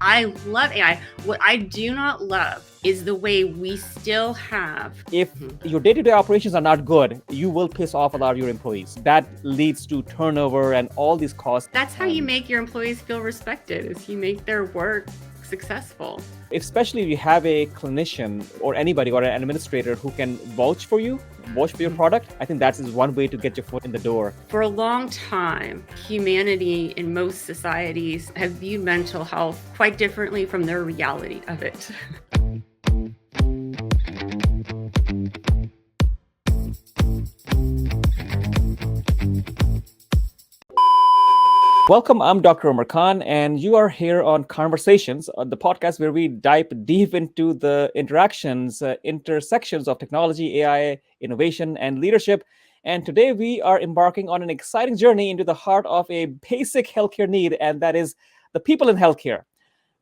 I love AI. What I do not love is the way we still have. If your day-to-day operations are not good, you will piss off a lot of your employees. That leads to turnover and all these costs. That's how you make your employees feel respected, is you make their work successful. Especially if you have a clinician or anybody or an administrator who can vouch for you, vouch for your product, I think that is one way to get your foot in the door. For a long time, humanity in most societies have viewed mental health quite differently from their reality of it. Welcome, I'm Dr. Umer Khan, and you are here on Khanversations, the podcast where we dive deep into the intersections of technology, AI, innovation, and leadership. And today we are embarking on an exciting journey into the heart of a basic healthcare need, and that is the people in healthcare.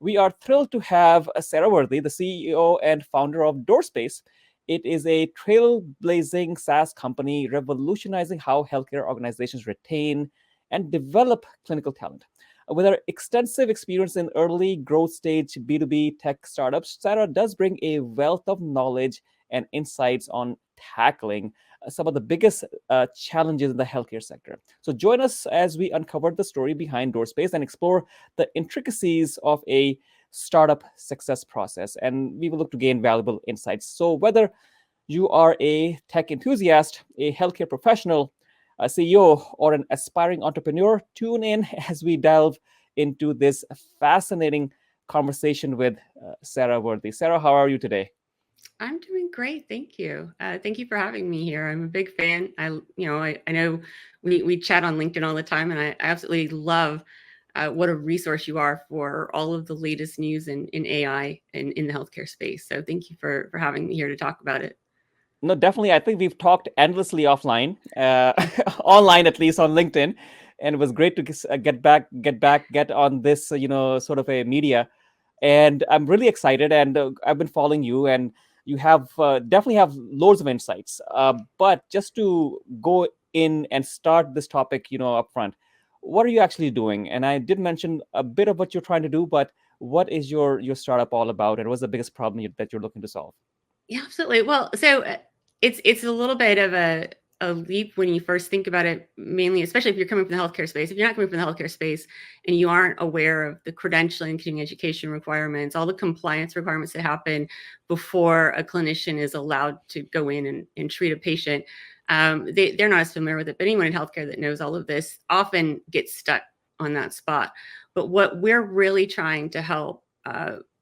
We are thrilled to have Sarah Worthy, the CEO and founder of DoorSpace. It is a trailblazing SaaS company revolutionizing how healthcare organizations retain and develop clinical talent. With her extensive experience in early growth stage B2B tech startups, Sarah does bring a wealth of knowledge and insights on tackling some of the biggest challenges in the healthcare sector. So join us as we uncover the story behind DoorSpace and explore the intricacies of a startup success process. And we will look to gain valuable insights. So whether you are a tech enthusiast, a healthcare professional, a CEO, or an aspiring entrepreneur, tune in as we delve into this fascinating conversation with Sarah Worthy. Sarah, how are you today? I'm doing great, thank you. Thank you for having me here. I'm a big fan. I know we chat on LinkedIn all the time, and I absolutely love what a resource you are for all of the latest news in AI and in the healthcare space. So thank you for having me here to talk about it. No, definitely. I think we've talked endlessly offline, online at least on LinkedIn, and it was great to get on this, sort of a media. And I'm really excited, and I've been following you, and you have definitely have loads of insights. But just to go in and start this topic, up front, what are you actually doing? And I did mention a bit of what you're trying to do, but what is your startup all about, and what's the biggest problem that you're looking to solve? Yeah, absolutely. Well, so it's a little bit of a leap when you first think about it, mainly, especially if you're coming from the healthcare space. If you're not coming from the healthcare space and you aren't aware of the credentialing, continuing education requirements, all the compliance requirements that happen before a clinician is allowed to go in and treat a patient, they're not as familiar with it. But anyone in healthcare that knows all of this often gets stuck on that spot. But what we're really trying to help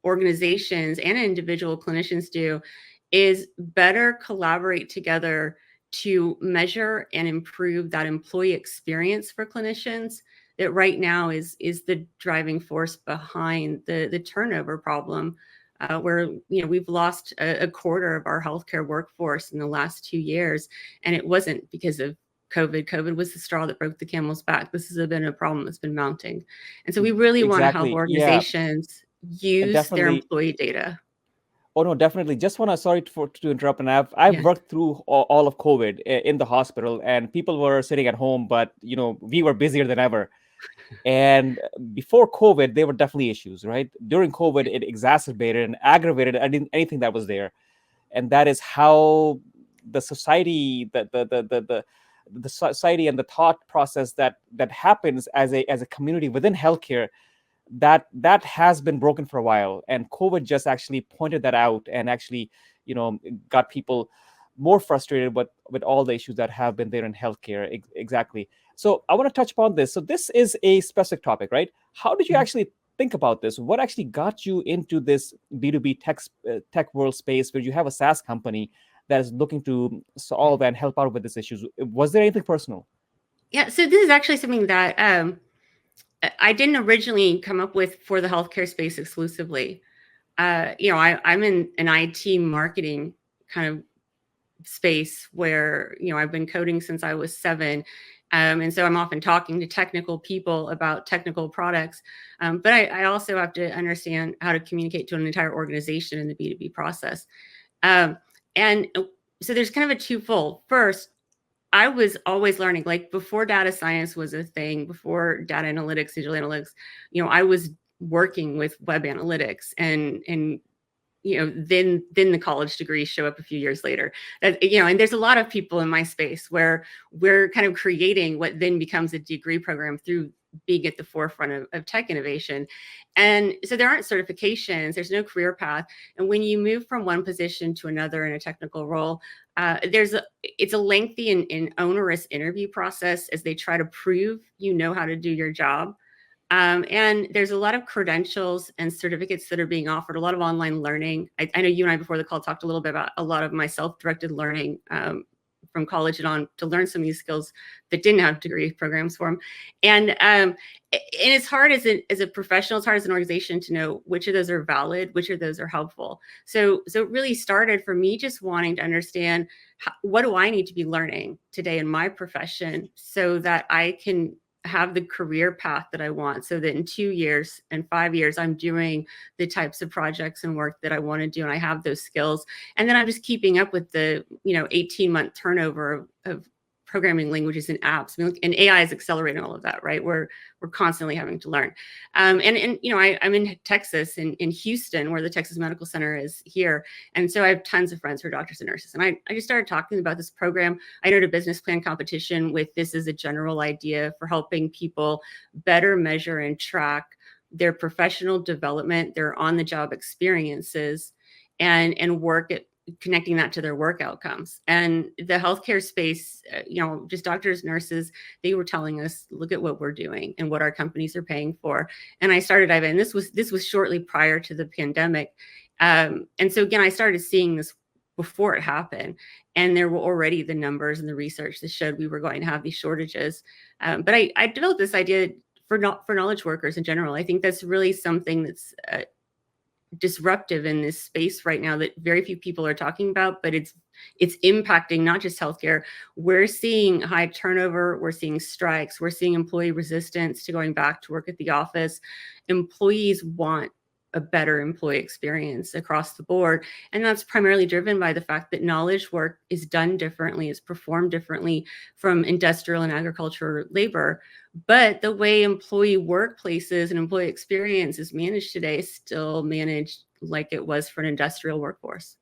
organizations and individual clinicians do is better collaborate together to measure and improve that employee experience for clinicians that right now is the driving force behind the turnover problem, where we've lost a quarter of our healthcare workforce in the last 2 years, and it wasn't because of COVID. COVID was the straw that broke the camel's back. This has been a problem that's been mounting, and so we really want to help Exactly. Yeah, organizations use their definitely. employee data. Oh no, definitely. Just want to sorry to interrupt, and I've Yeah. worked through all of COVID in the hospital, and people were sitting at home, but we were busier than ever. And before COVID, there were definitely issues, right? During COVID, it exacerbated and aggravated anything that was there, and that is how the society, the society and the thought process that happens as a community within healthcare, that has been broken for a while, and COVID just actually pointed that out and actually got people more frustrated with all the issues that have been there in healthcare. Exactly. So I want to touch upon this. So this is a specific topic, right? How did you actually think about this? What actually got you into this B2B tech world space where you have a SaaS company that is looking to solve and help out with these issues? Was there anything personal? Yeah, so this is actually something that I didn't originally come up with for the healthcare space exclusively. I'm in an IT marketing kind of space where I've been coding since I was 7, and so I'm often talking to technical people about technical products. But I also have to understand how to communicate to an entire organization in the B2B process. Um, and so there's kind of a twofold. First, I was always learning, like before data science was a thing, before data analytics, digital analytics, I was working with web analytics, and then the college degrees show up a few years later. And there's a lot of people in my space where we're kind of creating what then becomes a degree program through being at the forefront of tech innovation. And so there aren't certifications, there's no career path. And when you move from one position to another in a technical role, it's a lengthy and onerous interview process as they try to prove you know how to do your job. And there's a lot of credentials and certificates that are being offered, a lot of online learning. I know you and I before the call talked a little bit about a lot of my self-directed learning from college and on to learn some of these skills that didn't have degree programs for them. And it's hard as a professional, it's hard as an organization to know which of those are valid, which of those are helpful. So it really started for me just wanting to understand what do I need to be learning today in my profession so that I can have the career path that I want, so that in 2 years and 5 years, I'm doing the types of projects and work that I want to do, and I have those skills. And then I'm just keeping up with the 18-month turnover of programming languages and apps. I mean, and AI is accelerating all of that, right? We're constantly having to learn. I'm in Texas, in Houston, where the Texas Medical Center is here, and so I have tons of friends who are doctors and nurses. And I just started talking about this program. I entered a business plan competition with this as a general idea for helping people better measure and track their professional development, their on-the-job experiences, and work at connecting that to their work outcomes. And the healthcare space, just doctors, nurses, they were telling us, look at what we're doing and what our companies are paying for. And I started diving in. This was shortly prior to the pandemic. And so again, I started seeing this before it happened. And there were already the numbers and the research that showed we were going to have these shortages. But I developed this idea for knowledge workers in general. I think that's really something that's disruptive in this space right now that very few people are talking about, but it's impacting not just healthcare. We're seeing high turnover, we're seeing strikes, we're seeing employee resistance to going back to work at the office. Employees want a better employee experience across the board. And that's primarily driven by the fact that knowledge work is done differently, is performed differently from industrial and agricultural labor. But the way employee workplaces and employee experience is managed today is still managed like it was for an industrial workforce.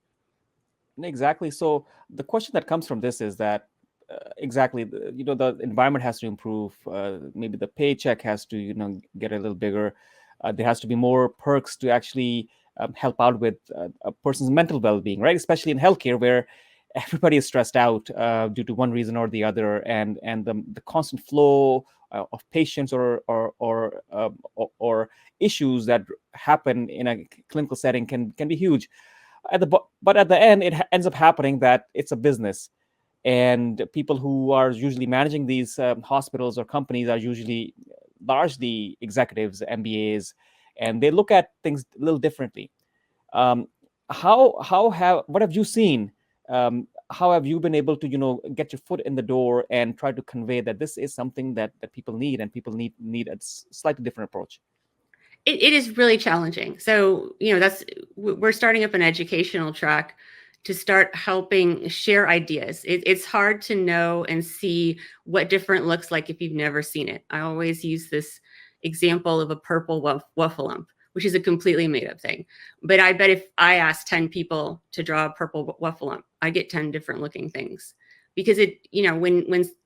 Exactly. So the question that comes from this is that exactly, the environment has to improve. Maybe the paycheck has to, get a little bigger. There has to be more perks to actually help out with a person's mental well-being, right? Especially in healthcare, where everybody is stressed out due to one reason or the other, and the constant flow of patients or issues that happen in a clinical setting can be huge. But at the end, it ends up happening that it's a business, and people who are usually managing these hospitals or companies are usually largely executives, MBAs, and they look at things a little differently. What have you seen? How have you been able to get your foot in the door and try to convey that this is something that people need, and people need a slightly different approach? It is really challenging. So, we're starting up an educational track to start helping share ideas. It's hard to know and see what different looks like if you've never seen it. I always use this example of a purple waffle lump, which is a completely made up thing. But I bet if I asked 10 people to draw a purple waffle lump, I get 10 different looking things, because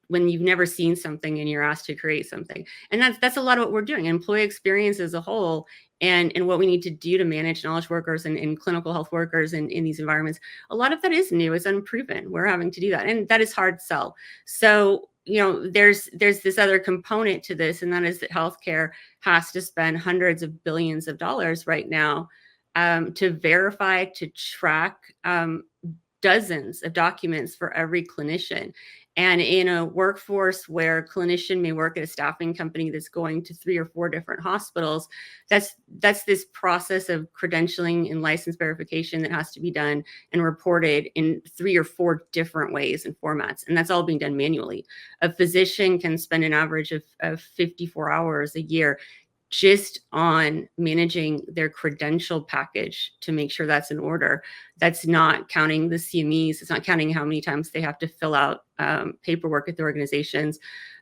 when you've never seen something and you're asked to create something. And that's a lot of what we're doing. Employee experience as a whole, and what we need to do to manage knowledge workers and clinical health workers in these environments. A lot of that is new, it's unproven. We're having to do that. And that is hard sell. So, there's this other component to this, and that is that healthcare has to spend hundreds of billions of dollars right now to verify, to track dozens of documents for every clinician. And in a workforce where a clinician may work at a staffing company that's going to 3 or 4 different hospitals, that's this process of credentialing and license verification that has to be done and reported in 3 or 4 different ways and formats. And that's all being done manually. A physician can spend an average of 54 hours a year just on managing their credential package to make sure that's in order. That's not counting the CMEs. It's not counting how many times they have to fill out paperwork at the organizations.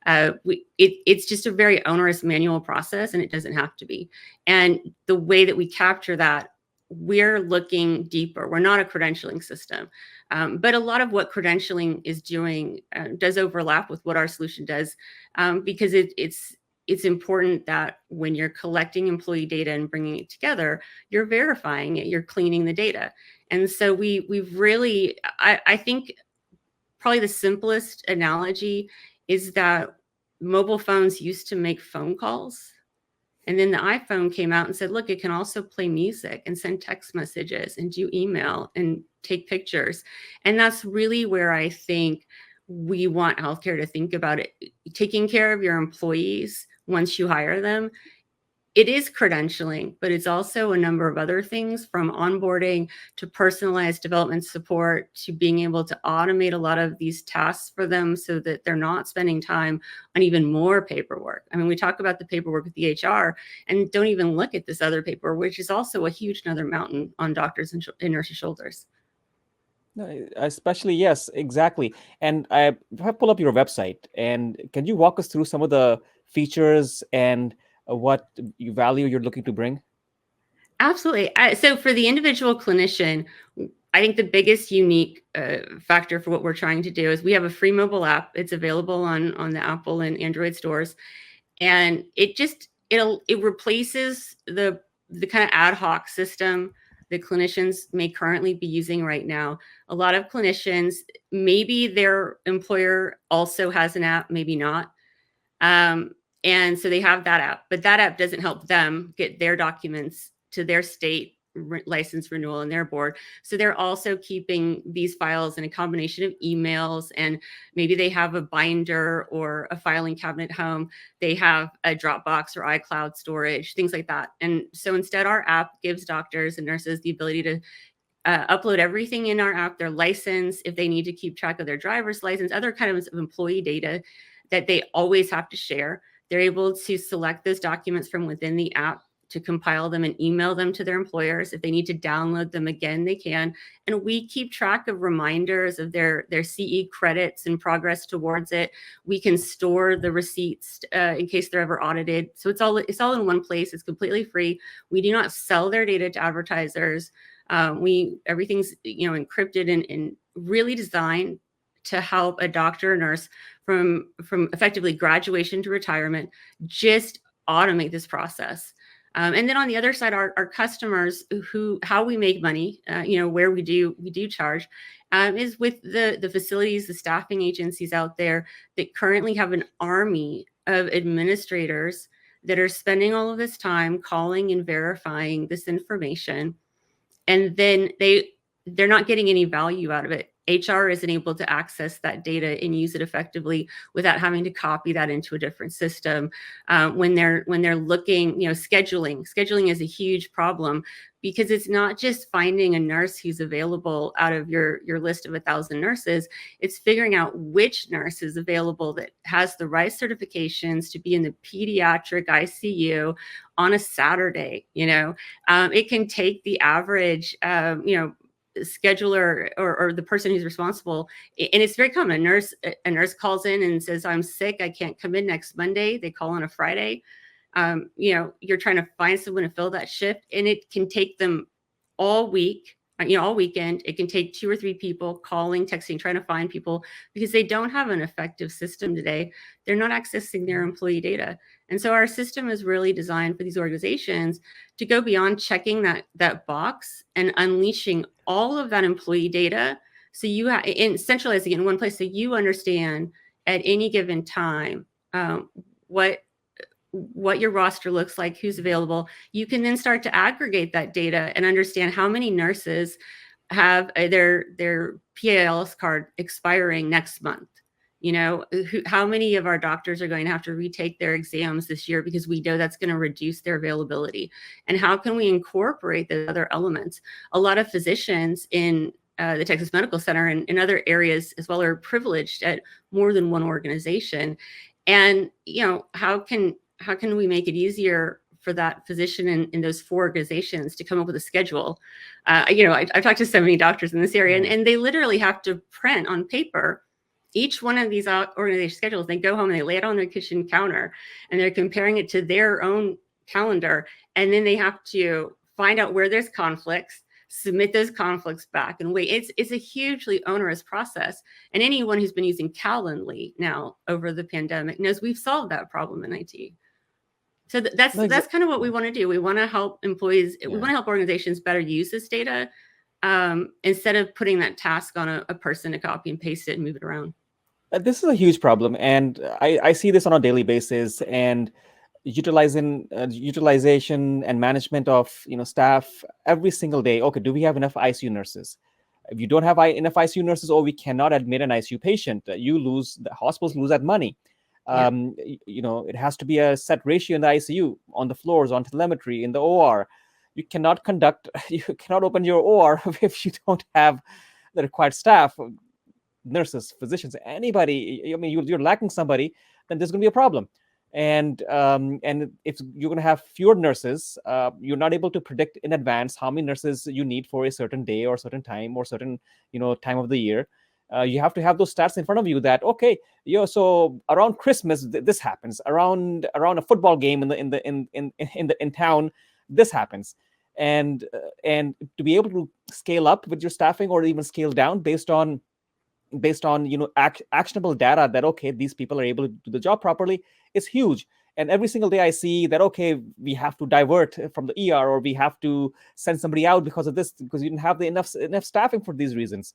It's just a very onerous manual process, and it doesn't have to be. And the way that we capture that, we're looking deeper. We're not a credentialing system. But a lot of what credentialing is doing does overlap with what our solution does, because it's important that when you're collecting employee data and bringing it together, you're verifying it, you're cleaning the data. And so we've really, I think probably the simplest analogy is that mobile phones used to make phone calls. And then the iPhone came out and said, look, it can also play music and send text messages and do email and take pictures. And that's really where I think we want healthcare to think about it. Taking care of your employees once you hire them, it is credentialing, but it's also a number of other things, from onboarding to personalized development support to being able to automate a lot of these tasks for them so that they're not spending time on even more paperwork. I mean, we talk about the paperwork with the HR and don't even look at this other paper, which is also a huge another mountain on doctors and nurses' shoulders. No, especially, yes, exactly. And if I pull up your website, and can you walk us through some of the features and what value you're looking to bring? Absolutely. So for the individual clinician, I think the biggest unique factor for what we're trying to do is we have a free mobile app. It's available on the Apple and Android stores, and it replaces the kind of ad hoc system that clinicians may currently be using right now. A lot of clinicians, maybe their employer also has an app, maybe not. And so they have that app, but that app doesn't help them get their documents to their state license renewal and their board. So they're also keeping these files in a combination of emails, and maybe they have a binder or a filing cabinet at home. They have a Dropbox or iCloud storage, things like that. And so instead, our app gives doctors and nurses the ability to upload everything in our app, their license, if they need to keep track of their driver's license, other kinds of employee data that they always have to share. They're able to select those documents from within the app to compile them and email them to their employers. If they need to download them again, they can. And we keep track of reminders of their CE credits and progress towards it. We can store the receipts in case they're ever audited. So it's all in one place. It's completely free. We do not sell their data to advertisers. Everything's encrypted and really designed to help a doctor or nurse from effectively graduation to retirement just automate this process. And then on the other side, our customers, how we make money, where we do charge, is with the facilities, the staffing agencies out there that currently have an army of administrators that are spending all of this time calling and verifying this information, and then they're not getting any value out of it. HR isn't able to access that data and use it effectively without having to copy that into a different system. When they're looking, scheduling is a huge problem, because it's not just finding a nurse who's available out of your list of 1,000 nurses. It's figuring out which nurse is available that has the right certifications to be in the pediatric ICU on a Saturday. It can take the average, scheduler or the person who's responsible, and it's very common. A nurse calls in and says, I'm sick, I can't come in next Monday. They call on a Friday. You're trying to find someone to fill that shift, and it can take them all week, all weekend. It can take 2 or 3 people calling, texting, trying to find people, because they don't have an effective system today. They're not accessing their employee data. And so our system is really designed for these organizations to go beyond checking that box and unleashing all of that employee data. So and centralizing it in one place, so you understand at any given time what your roster looks like, who's available. You can then start to aggregate that data and understand how many nurses have their PALS card expiring next month. How many of our doctors are going to have to retake their exams this year, because we know that's going to reduce their availability. And how can we incorporate the other elements? A lot of physicians in the Texas Medical Center and in other areas as well are privileged at more than one organization. And how can we make it easier for that physician in those 4 organizations to come up with a schedule. I've talked to so many doctors in this area, and they literally have to print on paper each one of these organization schedules. They go home and they lay it on their kitchen counter, and they're comparing it to their own calendar, and then they have to find out where there's conflicts, submit those conflicts back, and wait. It's a hugely onerous process. And anyone who's been using Calendly now over the pandemic knows we've solved that problem in IT. So that's kind of what we want to do. We want to help employees. We want to help organizations better use this data, instead of putting that task on a person to copy and paste it and move it around. This is a huge problem, and I see this on a daily basis. And utilization and management of staff every single day. Okay, do we have enough ICU nurses? If you don't have enough ICU nurses, or we cannot admit an ICU patient, the hospitals lose that money. It has to be a set ratio in the ICU, on the floors, on telemetry, in the OR. You cannot open your OR if you don't have the required staff, nurses, physicians, anybody. I mean, you're lacking somebody, then there's going to be a problem. And if you're going to have fewer nurses, you're not able to predict in advance how many nurses you need for a certain day or certain time or certain time of the year. You have to have those stats in front of you that, okay, so around Christmas this happens, around a football game in town this happens, and to be able to scale up with your staffing, or even scale down based on actionable data that, okay, these people are able to do the job properly, is huge. And every single day I see that, okay, we have to divert from the ER, or we have to send somebody out because of this, because you didn't have enough staffing for these reasons.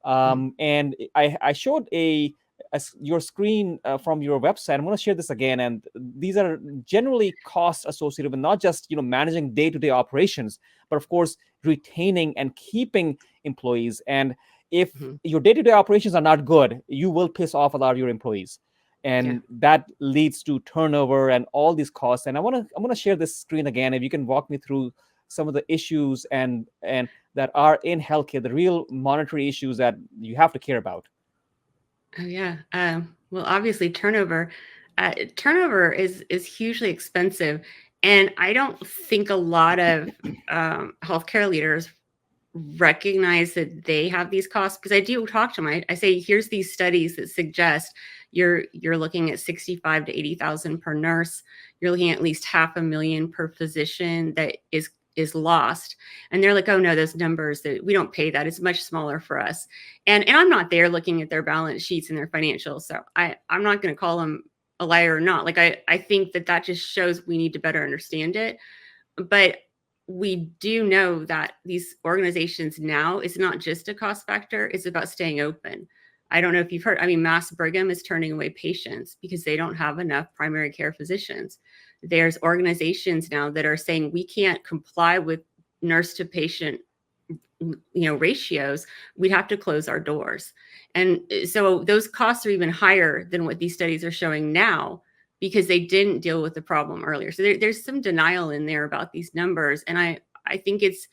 And I showed your screen from your website. I'm going to share this again, and these are generally costs associated with not just managing day-to-day operations, but of course retaining and keeping employees. And if your day-to-day operations are not good, you will piss off a lot of your employees, and that leads to turnover and all these costs. And I'm going to share this screen again. If you can walk me through some of the issues and that are in healthcare, the real monetary issues that you have to care about. Oh yeah. Well, obviously turnover is hugely expensive, and I don't think a lot of healthcare leaders recognize that they have these costs, because I do talk to them. I say, here's these studies that suggest you're looking at 65 to 80,000 per nurse. You're looking at least $500,000 per physician that is lost. And they're like, oh no, those numbers, that we don't pay that. It's much smaller for us. And I'm not there looking at their balance sheets and their financials. So I'm not going to call them a liar or not. Like, I think that just shows we need to better understand it. But we do know that these organizations now, it's not just a cost factor, it's about staying open. I don't know if you've heard, Mass Brigham is turning away patients because they don't have enough primary care physicians. There's organizations now that are saying we can't comply with nurse to patient ratios. We'd have to close our doors. And so those costs are even higher than what these studies are showing now, because they didn't deal with the problem earlier. So there's some denial in there about these numbers. And I think it's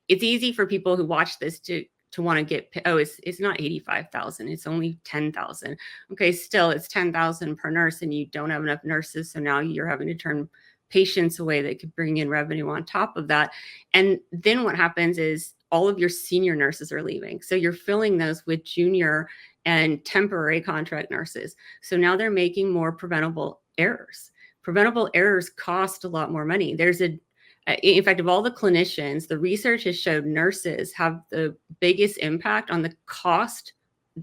easy for people who watch this to want to get, it's not 85,000, it's only 10,000. Okay, still it's 10,000 per nurse, and you don't have enough nurses. So now you're having to turn patients away that could bring in revenue on top of that. And then what happens is all of your senior nurses are leaving. So you're filling those with junior and temporary contract nurses. So now they're making more preventable errors. Preventable errors cost a lot more money. In fact, of all the clinicians, the research has showed nurses have the biggest impact on the cost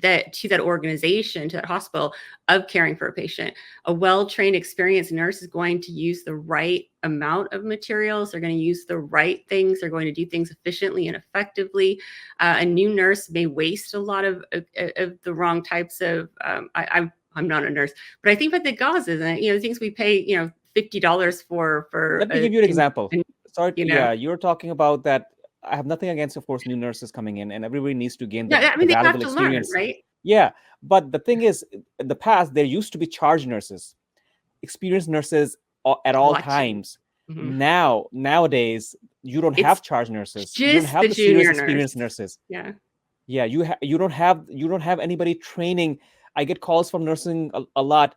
to that organization, to that hospital, of caring for a patient. A well-trained, experienced nurse is going to use the right amount of materials. They're going to use the right things. They're going to do things efficiently and effectively. A new nurse may waste a lot of the wrong types of, I'm not a nurse, but I think about the gauzes and, things we pay, $50 for. Let me give you an example. Sorry, you're talking about that. I have nothing against, of course, new nurses coming in, and everybody needs to gain the they valuable have to experience. learn, right? Yeah, but the thing is, in the past, there used to be charge nurses, experienced nurses at all times. Nowadays, you don't have charge nurses. You don't have the serious experienced nurses. You don't have anybody training. I get calls from nursing a lot.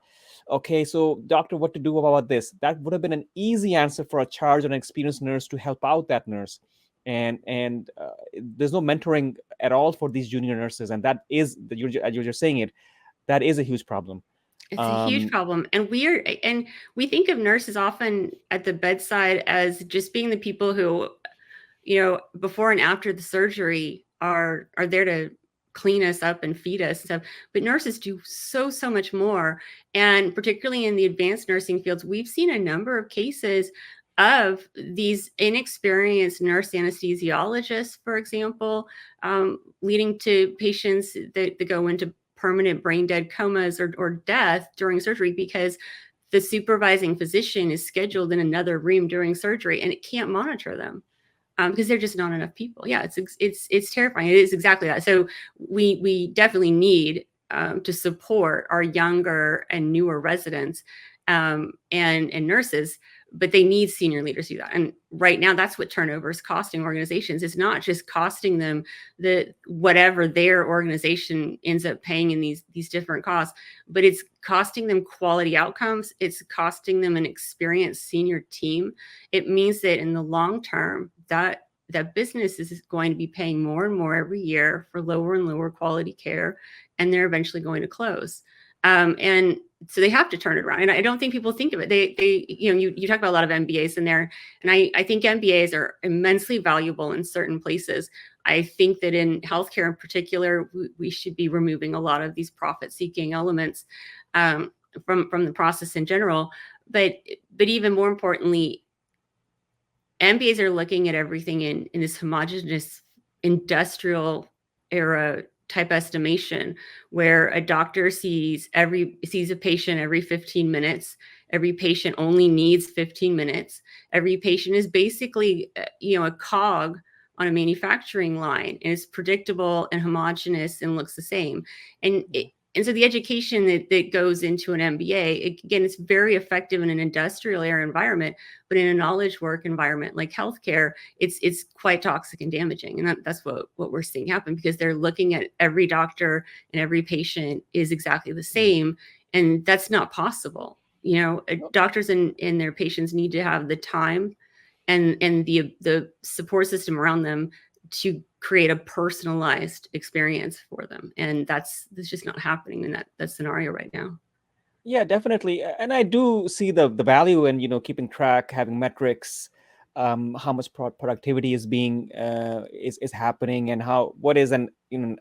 Okay, so doctor, what to do about this? That would have been an easy answer for a charged and experienced nurse to help out that nurse. And there's no mentoring at all for these junior nurses, and that is, you're just saying it, that is a huge problem. It's a huge um problem. And we think of nurses often at the bedside as just being the people who, before and after the surgery are there to clean us up and feed us and stuff. But nurses do so much more. And particularly in the advanced nursing fields, we've seen a number of cases of these inexperienced nurse anesthesiologists, for example, leading to patients that go into permanent brain dead comas or death during surgery because the supervising physician is scheduled in another room during surgery and it can't monitor them because they're just not enough people. Yeah, it's terrifying. It is exactly that. So we definitely need to support our younger and newer residents and nurses, but they need senior leaders to do that. And right now, that's what turnover is costing organizations. It's not just costing them the whatever their organization ends up paying in these different costs, but it's costing them quality outcomes. It's costing them an experienced senior team. It means that in the long term, that business is going to be paying more and more every year for lower and lower quality care, and they're eventually going to close. And so they have to turn it around. And I don't think people think of it. You talk about a lot of MBAs in there, and I think MBAs are immensely valuable in certain places. I think that in healthcare in particular, we should be removing a lot of these profit-seeking elements from the process in general. But even more importantly, MBAs are looking at everything in this homogenous industrial era type estimation where a doctor sees a patient every 15 minutes. Every patient only needs 15 minutes. Every patient is basically a cog on a manufacturing line, and it's predictable and homogenous and looks the same. And so the education that goes into an MBA, again, it's very effective in an industrial era environment, but in a knowledge work environment like healthcare, it's quite toxic and damaging. And that's what we're seeing happen, because they're looking at every doctor and every patient is exactly the same. And that's not possible. Doctors and their patients need to have the time and the support system around them to create a personalized experience for them. And that's just not happening in that scenario right now. Yeah, definitely. And I do see the value in, keeping track, having metrics, how much productivity is being is happening, and what is an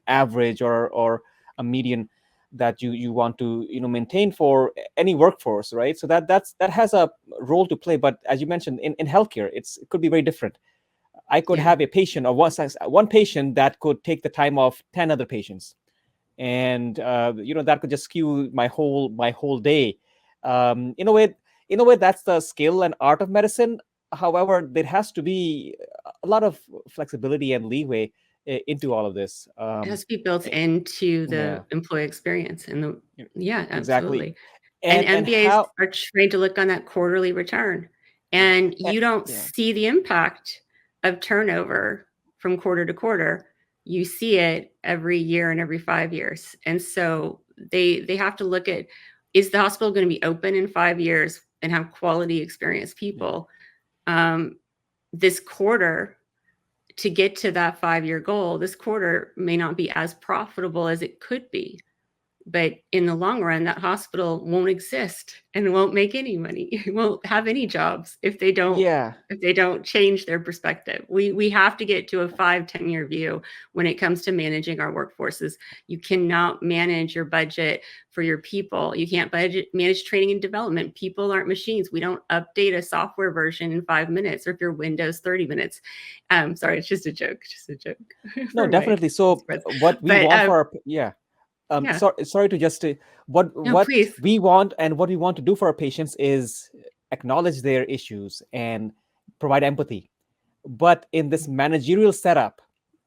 average or a median that you want to maintain for any workforce, right? So that has a role to play. But as you mentioned, in healthcare, it could be very different. I could Yeah. have a patient or one patient that could take the time of 10 other patients, and that could just skew my whole day. In a way that's the skill and art of medicine. However, there has to be a lot of flexibility and leeway into all of this. It has to be built Eh, into yeah, the employee experience yeah, exactly. absolutely. And And MBAs how are trained to look on that quarterly return. yeah And eh, you don't yeah see the impact of turnover from quarter to quarter. You see it every year and every 5 years. And so they have to look at, is the hospital going to be open in 5 years and have quality experienced yeah people? This quarter, to get to that 5-year goal, this quarter may not be as profitable as it could be. But in the long run, that hospital won't exist and won't make any money. It won't have any jobs yeah if they don't change their perspective. We have to get to a 5-10 year view when it comes to managing our workforces. You cannot manage your budget for your people. You can't manage training and development. People aren't machines. We don't update a software version in 5 minutes, or if you're Windows 30 minutes. Sorry, it's just a joke. Just a joke no, for my definitely. So friends. what we But want for our yeah yeah, sorry to just no, what please. we want and what we want to do for our patients is acknowledge their issues and provide empathy. But in this managerial setup,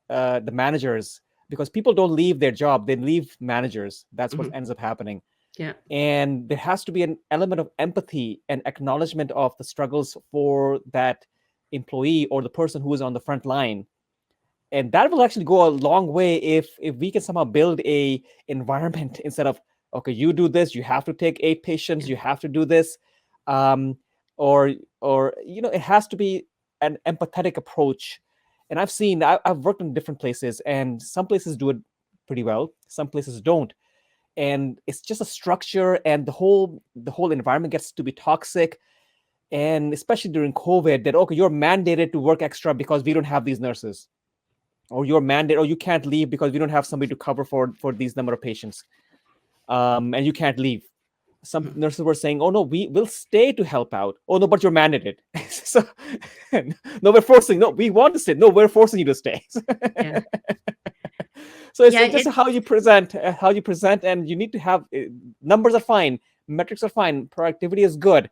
the managers, because people don't leave their job, they leave managers. That's what Mhm. ends up happening. Yeah. And there has to be an element of empathy and acknowledgement of the struggles for that employee or the person who is on the front line. And that will actually go a long way if we can somehow build a environment instead of Okay, you do this, you have to take 8 patients, you have to do this. um, or it has to be an empathetic approach. And I've worked in different places, and some places do it pretty well, some places don't. And it's just a structure, and the whole environment gets to be toxic. And especially during COVID, that, okay, you're mandated to work extra because we don't have these nurses, or you're mandated, or you can't leave because we don't have somebody to cover for these number of patients. And you can't leave. Some Mhm. nurses were saying, "Oh no, we will stay to help out." "Oh no, but you're mandated." So, no, we're forcing. No, we want to stay. No, we're forcing you to stay. Yeah. So Yeah, it's just how you present, and you need to have, numbers are fine, metrics are fine, productivity is good.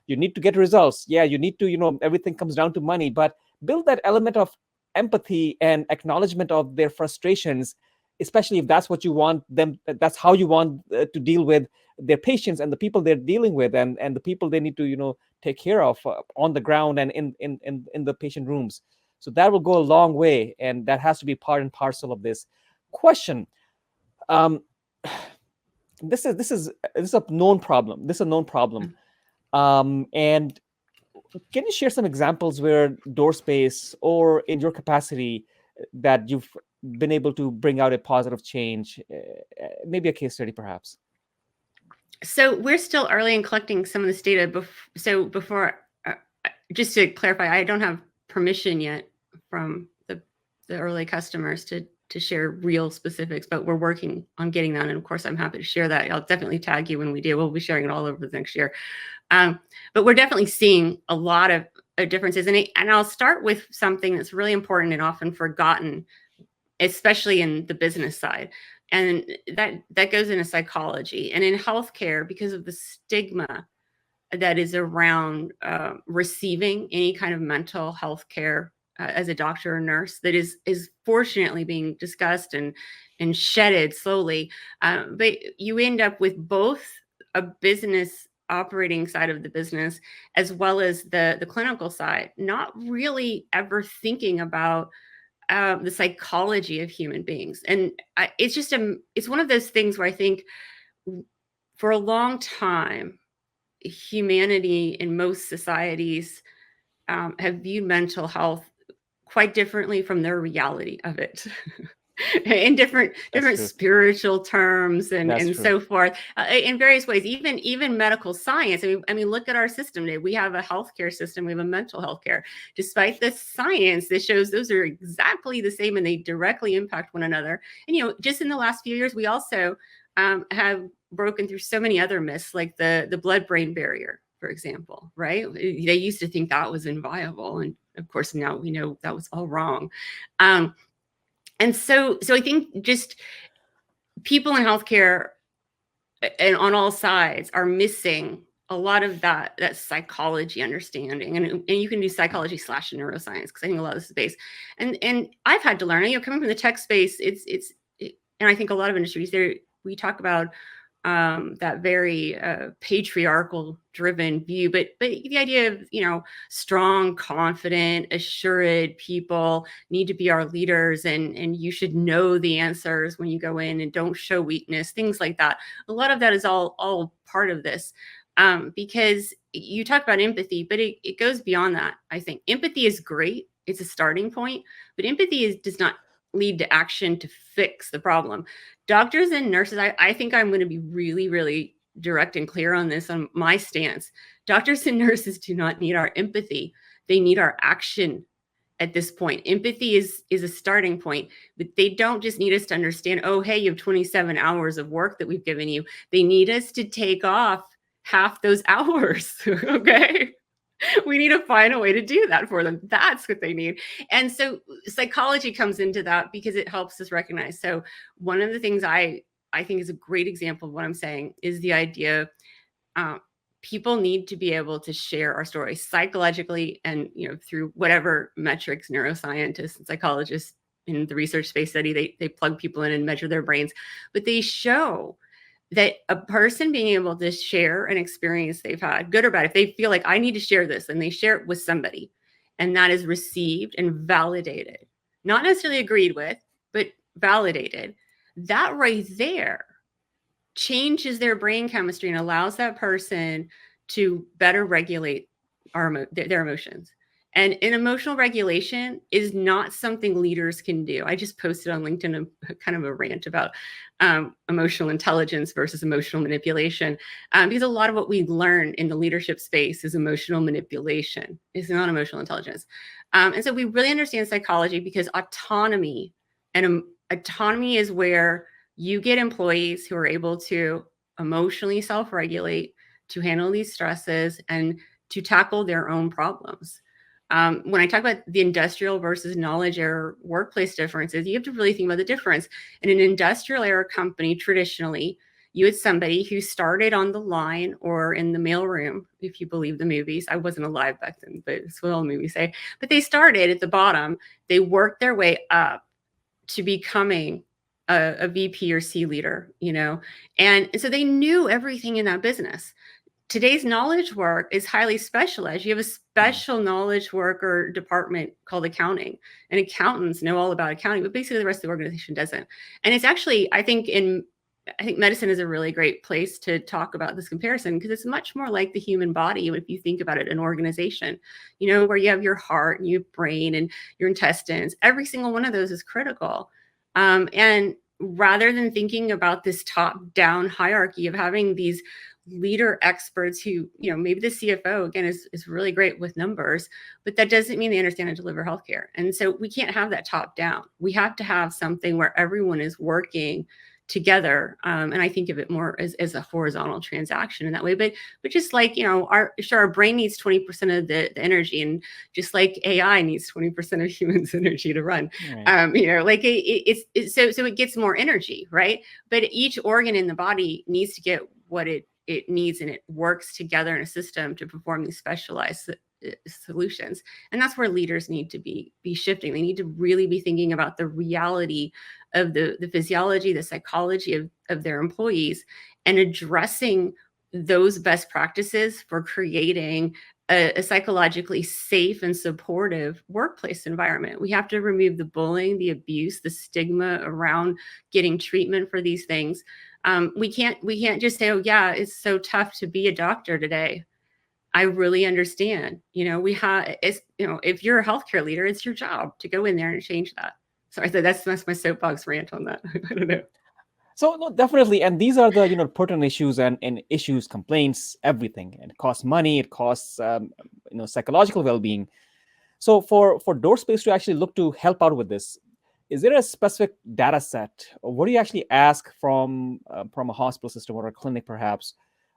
You need to get results. Yeah, you need to, everything comes down to money, but build that element of empathy and acknowledgement of their frustrations, especially if that's what you want them, that's how you want, to deal with their patients and the people they're dealing with, and the people they need to, take care of, on the ground and in the patient rooms. So that will go a long way, and that has to be part and parcel of this question. um this is a known problem. This is a known problem. Mm. And can you share some examples where DoorSpace, or in your capacity, that you've been able to bring out a positive change? Maybe a case study, perhaps. So we're still early in collecting some of this data. So before, just to clarify, I don't have permission yet from the early customers to share real specifics, but we're working on getting that. And of course, I'm happy to share that. I'll definitely tag you when we do. We'll be sharing it all over the next year. But we're definitely seeing a lot of differences. And I'll start with something that's really important and often forgotten, especially in the business side. And that goes into psychology and in healthcare, because of the stigma that is around receiving any kind of mental health care as a doctor or nurse, that is fortunately being discussed and shedded slowly. But you end up with both a business operating side of the business as well as the clinical side, not really ever thinking about the psychology of human beings. And it's one of those things where I think for a long time, humanity in most societies have viewed mental health quite differently from their reality of it. In That's different true. spiritual terms That's and true. so forth, in various ways, even medical science. I mean, look at our system today. We have a healthcare system, we have a mental health care, despite the science that shows those are exactly the same and they directly impact one another. And just in the last few years, we also have broken through so many other myths, like the blood brain barrier, for example. Right, they used to think that was inviolable, and of course now we know that was all wrong. And so I think just people in healthcare and on all sides are missing a lot of that psychology understanding, and you can do psychology / neuroscience, because I think a lot of this is based. And I've had to learn, coming from the tech space, and I think a lot of industries there, we talk about that very patriarchal driven view, but the idea of strong, confident, assured people need to be our leaders, and you should know the answers when you go in and don't show weakness, things like that. A lot of that is all part of this, because you talk about empathy, but it goes beyond that. I think empathy is great, it's a starting point, but does not lead to action to fix the problem. Doctors and nurses, I think I'm going to be really, really direct and clear on this, on my stance. Doctors and nurses do not need our empathy. They need our action at this point. Empathy is a starting point, but they don't just need us to understand, oh, hey, you have 27 hours of work that we've given you. They need us to take off half those hours. Okay. We need to find a way to do that for them. That's what they need. And so psychology comes into that because it helps us recognize. So one of the things I think is a great example of what I'm saying is the idea, uh, people need to be able to share our story psychologically, and through whatever metrics neuroscientists and psychologists in the research space study, they plug people in and measure their brains, but they show that a person being able to share an experience they've had, good or bad, if they feel like I need to share this, and they share it with somebody, and that is received and validated, not necessarily agreed with, but validated, that right there changes their brain chemistry and allows that person to better regulate their emotions. And an emotional regulation is not something leaders can do. I just posted on LinkedIn kind of a rant about emotional intelligence versus emotional manipulation, because a lot of what we learn in the leadership space is emotional manipulation. It's not emotional intelligence. And so we really understand psychology because autonomy is where you get employees who are able to emotionally self-regulate, to handle these stresses, and to tackle their own problems. When I talk about the industrial versus knowledge era workplace differences, you have to really think about the difference. In an industrial era company, traditionally, you had somebody who started on the line or in the mailroom, if you believe the movies. I wasn't alive back then, but it's what all movies say. But they started at the bottom. They worked their way up to becoming a VP or C leader, and so they knew everything in that business. Today's knowledge work is highly specialized. You have a special knowledge work or department called accounting, and accountants know all about accounting, but basically the rest of the organization doesn't. And it's actually, I think medicine is a really great place to talk about this comparison, because it's much more like the human body. If you think about it, an organization, where you have your heart and your brain and your intestines, every single one of those is critical. And rather than thinking about this top-down hierarchy of having these leader experts who, maybe the CFO, again, is really great with numbers, but that doesn't mean they understand and deliver healthcare. And so we can't have that top down. We have to have something where everyone is working together. And I think of it more as a horizontal transaction in that way. But just like, our brain needs 20% of the energy, and just like AI needs 20% of humans' energy to run. Right. Like so it gets more energy, right? But each organ in the body needs to get what it needs, and it works together in a system to perform these specialized solutions. And that's where leaders need to be shifting. They need to really be thinking about the reality of the physiology, the psychology of their employees, and addressing those best practices for creating a psychologically safe and supportive workplace environment. We have to remove the bullying, the abuse, the stigma around getting treatment for these things. We can't just say, oh yeah, it's so tough to be a doctor today. I really understand. If you're a healthcare leader, it's your job to go in there and change that. So I said that's my soapbox rant on that. I don't know. So no, definitely, and these are the pertinent issues and issues, complaints, everything. And it costs money. It costs psychological well-being. So for DoorSpace to actually look to help out with this, is there a specific data set, or what do you actually ask from a hospital system or a clinic, perhaps,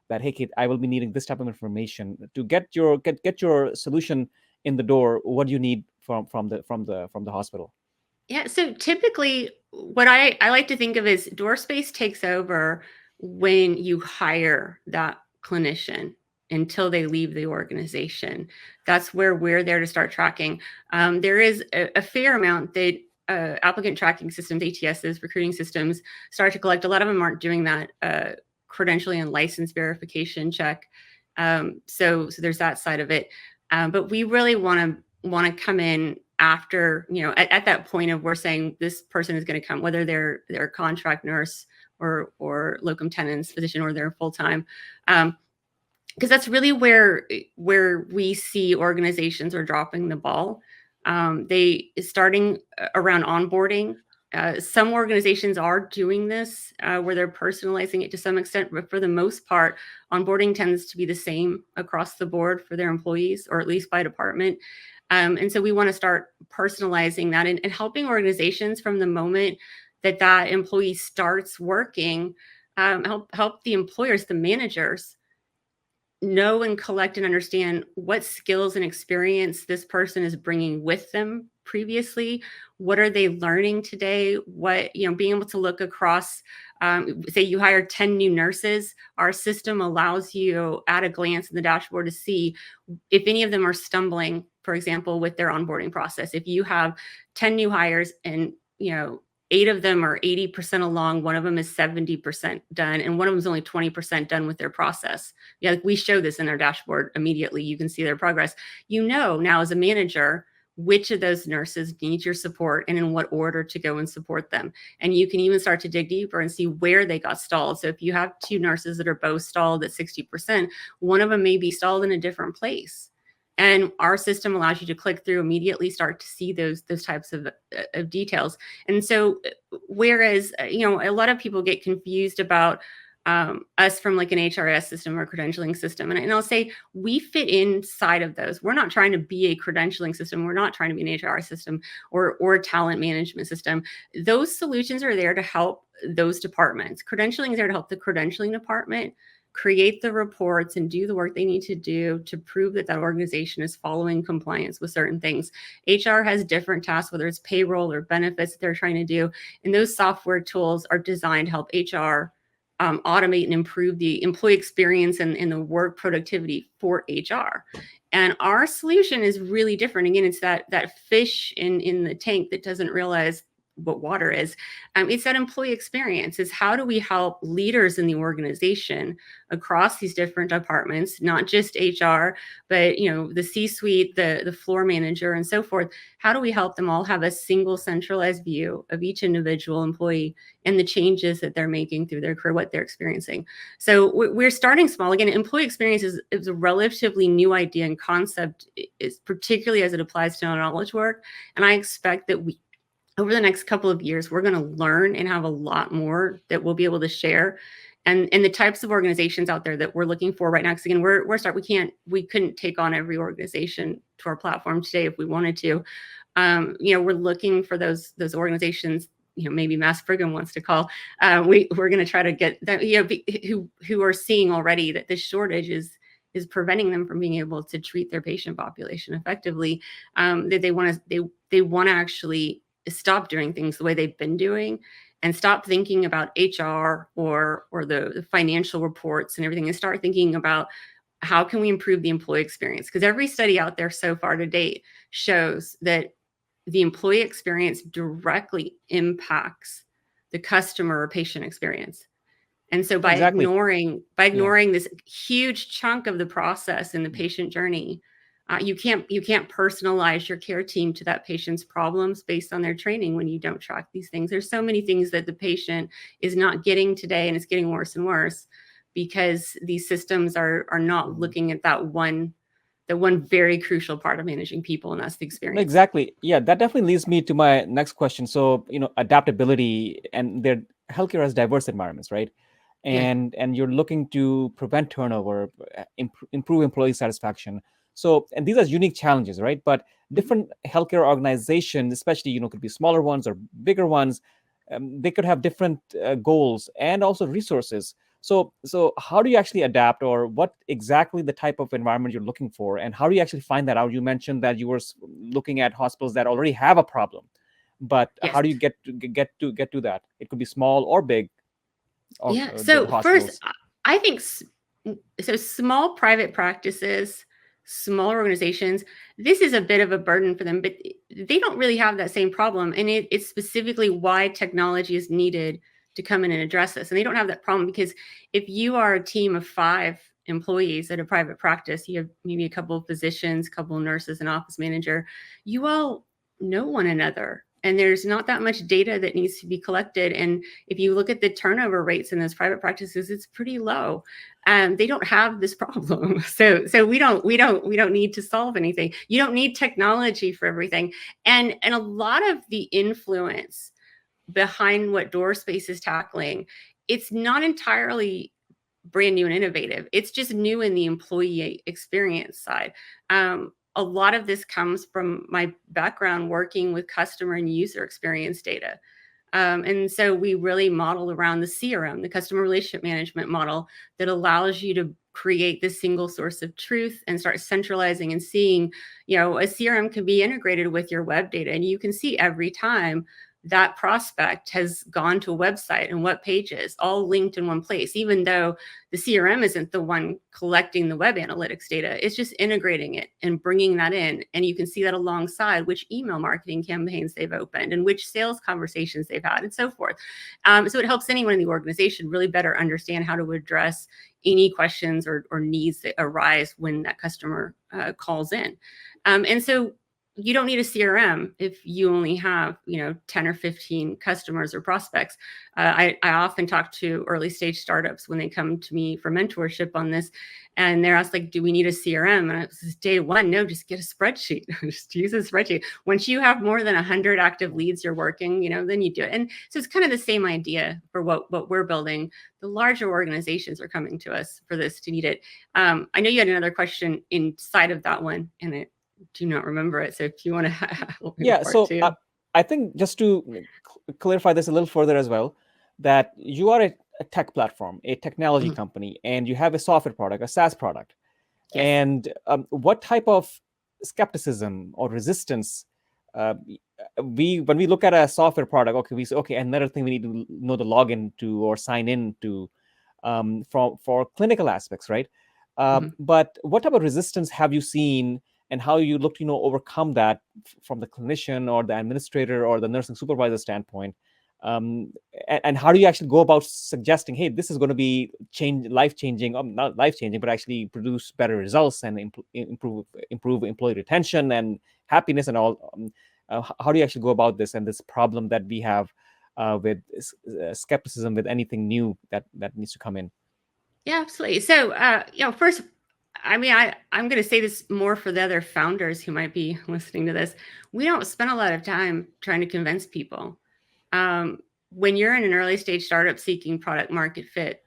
that, hey kid, I will be needing this type of information to get your solution in the door? What do you need from the hospital? Yeah. So typically, what I like to think of is DoorSpace takes over when you hire that clinician until they leave the organization. That's where we're there to start tracking. There is a fair amount that applicant tracking systems, ATSs, recruiting systems, start to collect. A lot of them aren't doing that credentialing and license verification check. So there's that side of it. But we really want to come in after, at that point of we're saying this person is going to come, whether they're a contract nurse or locum tenens physician, or they're full-time. Because that's really where we see organizations are dropping the ball. They starting around onboarding. Some organizations are doing this where they're personalizing it to some extent, but for the most part, onboarding tends to be the same across the board for their employees, or at least by department. And so we want to start personalizing that and helping organizations from the moment that employee starts working, help the employers, the managers, know and collect and understand what skills and experience this person is bringing with them previously. What are they learning today? Being able to look across, say you hire 10 new nurses, our system allows you at a glance in the dashboard to see if any of them are stumbling, for example, with their onboarding process. If you have 10 new hires and, 8 of them are 80% along, one of them is 70% done, and one of them is only 20% done with their process. Yeah, we show this in our dashboard immediately. You can see their progress. Now as a manager, which of those nurses need your support and in what order to go and support them. And you can even start to dig deeper and see where they got stalled. So if you have two nurses that are both stalled at 60%, one of them may be stalled in a different place. And our system allows you to click through, immediately start to see those types of details. And so whereas a lot of people get confused about us from like an HRS system or credentialing system. And I'll say we fit inside of those. We're not trying to be a credentialing system. We're not trying to be an HR system or a talent management system. Those solutions are there to help those departments. Credentialing is there to help the credentialing department create the reports and do the work they need to do to prove that that organization is following compliance with certain things. HR has different tasks, whether it's payroll or benefits that they're trying to do. And those software tools are designed to help HR automate and improve the employee experience and the work productivity for HR. And our solution is really different. Again, it's that fish in the tank that doesn't realize what water is. It's that employee experience. Is how do we help leaders in the organization across these different departments, not just HR, but the C-suite, the floor manager, and so forth. How do we help them all have a single centralized view of each individual employee and the changes that they're making through their career, what they're experiencing? So we're starting small. Again, employee experience is a relatively new idea and concept, is particularly as it applies to knowledge work. And I expect that over the next couple of years, we're going to learn and have a lot more that we'll be able to share. And the types of organizations out there that we're looking for right now, because again, we couldn't take on every organization to our platform today if we wanted to. We're looking for those organizations. Maybe Mass Brigham wants to call. We're going to try to get that. Who are seeing already that this shortage is preventing them from being able to treat their patient population effectively. That they want to actually stop doing things the way they've been doing and stop thinking about HR or the financial reports and everything, and start thinking about how can we improve the employee experience? Because every study out there so far to date shows that the employee experience directly impacts the customer or patient experience. And so by Exactly. ignoring this huge chunk of the process in the patient journey, you can't personalize your care team to that patient's problems based on their training when you don't track these things. There's so many things that the patient is not getting today, and it's getting worse and worse because these systems are not looking at the one very crucial part of managing people, and that's the experience. Exactly. Yeah, that definitely leads me to my next question. So, adaptability, and their healthcare has diverse environments, right? And you're looking to prevent turnover, improve employee satisfaction. So, and these are unique challenges, right? But different healthcare organizations, especially, could be smaller ones or bigger ones, they could have different goals and also resources. So how do you actually adapt, or what exactly the type of environment you're looking for, and how do you actually find that out? You mentioned that you were looking at hospitals that already have a problem, but how do you get to that? It could be small or big. So first, I think so. Small private practices, small organizations, this is a bit of a burden for them, but they don't really have that same problem. And it's specifically why technology is needed to come in and address this. And they don't have that problem because if you are a team of 5 employees at a private practice, you have maybe a couple of physicians, a couple of nurses, an office manager, you all know one another. And there's not that much data that needs to be collected. And if you look at the turnover rates in those private practices, it's pretty low. They don't have this problem. So we don't need to solve anything. You don't need technology for everything. And a lot of the influence behind what DoorSpace is tackling, it's not entirely brand new and innovative. It's just new in the employee experience side. A lot of this comes from my background working with customer and user experience data. And so we really model around the CRM, the customer relationship management model, that allows you to create this single source of truth and start centralizing and seeing, a CRM can be integrated with your web data, and you can see every time that prospect has gone to a website and what pages, all linked in one place, even though the CRM isn't the one collecting the web analytics data. It's just integrating it and bringing that in. And you can see that alongside which email marketing campaigns they've opened and which sales conversations they've had and so forth. So it helps anyone in the organization really better understand how to address any questions or needs that arise when that customer calls in. And so you don't need a CRM if you only have 10 or 15 customers or prospects. I often talk to early stage startups when they come to me for mentorship on this, and they're asked, like, do we need a CRM? And I was day one, no, just get a spreadsheet. Just use a spreadsheet. Once you have more than 100 active leads you're working, then you do it. And so it's kind of the same idea for what we're building. The larger organizations are coming to us for this to need it. I know you had another question inside of that one, and I do not remember it. So if you want to Yeah, part so two. I think just to clarify this a little further as well, that you are a tech platform, a technology Mhm. company, and you have a software product, a SaaS product. Yes. And what type of skepticism or resistance uh, when we look at a software product, okay, we say, okay, another thing we need to know the login to or sign in to for clinical aspects, right? Mhm. But what type of resistance have you seen, and how you look to overcome that from the clinician or the administrator or the nursing supervisor standpoint? um, and how do you actually go about suggesting, hey, this is going to be life changing, not life changing, but actually produce better results and improve employee retention and happiness and all? How do you actually go about this and this problem that we have with skepticism with anything new that needs to come in? Yeah, absolutely. So, first, I mean, I'm going to say this more for the other founders who might be listening to this. We don't spend a lot of time trying to convince people. Um, when you're in an early stage startup seeking product market fit,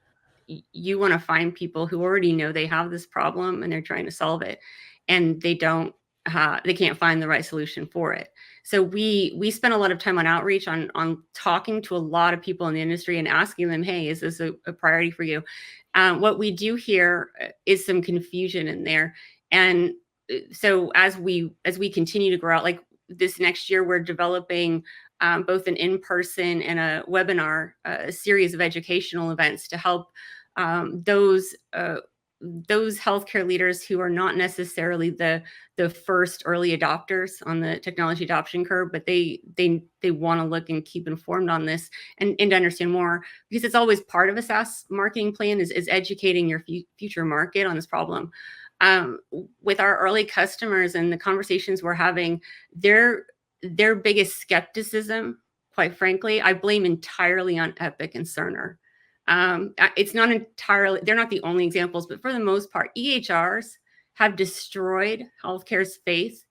you want to find people who already know they have this problem and they're trying to solve it, and they can't find the right solution for it. So we spend a lot of time on outreach, on talking to a lot of people in the industry and asking them, hey, is this a priority for you? What we do here is some confusion in there, and so as we continue to grow out, like this next year, we're developing both an in-person and a webinar, a series of educational events to help those healthcare leaders who are not necessarily the first early adopters on the technology adoption curve, but they want to look and keep informed on this, and to understand more, because it's always part of a SaaS marketing plan is educating your future market on this problem. With our early customers and the conversations we're having, their biggest skepticism, quite frankly, I blame entirely on Epic and Cerner. It's not entirely, they're not the only examples, but for the most part, EHRs have destroyed healthcare's faith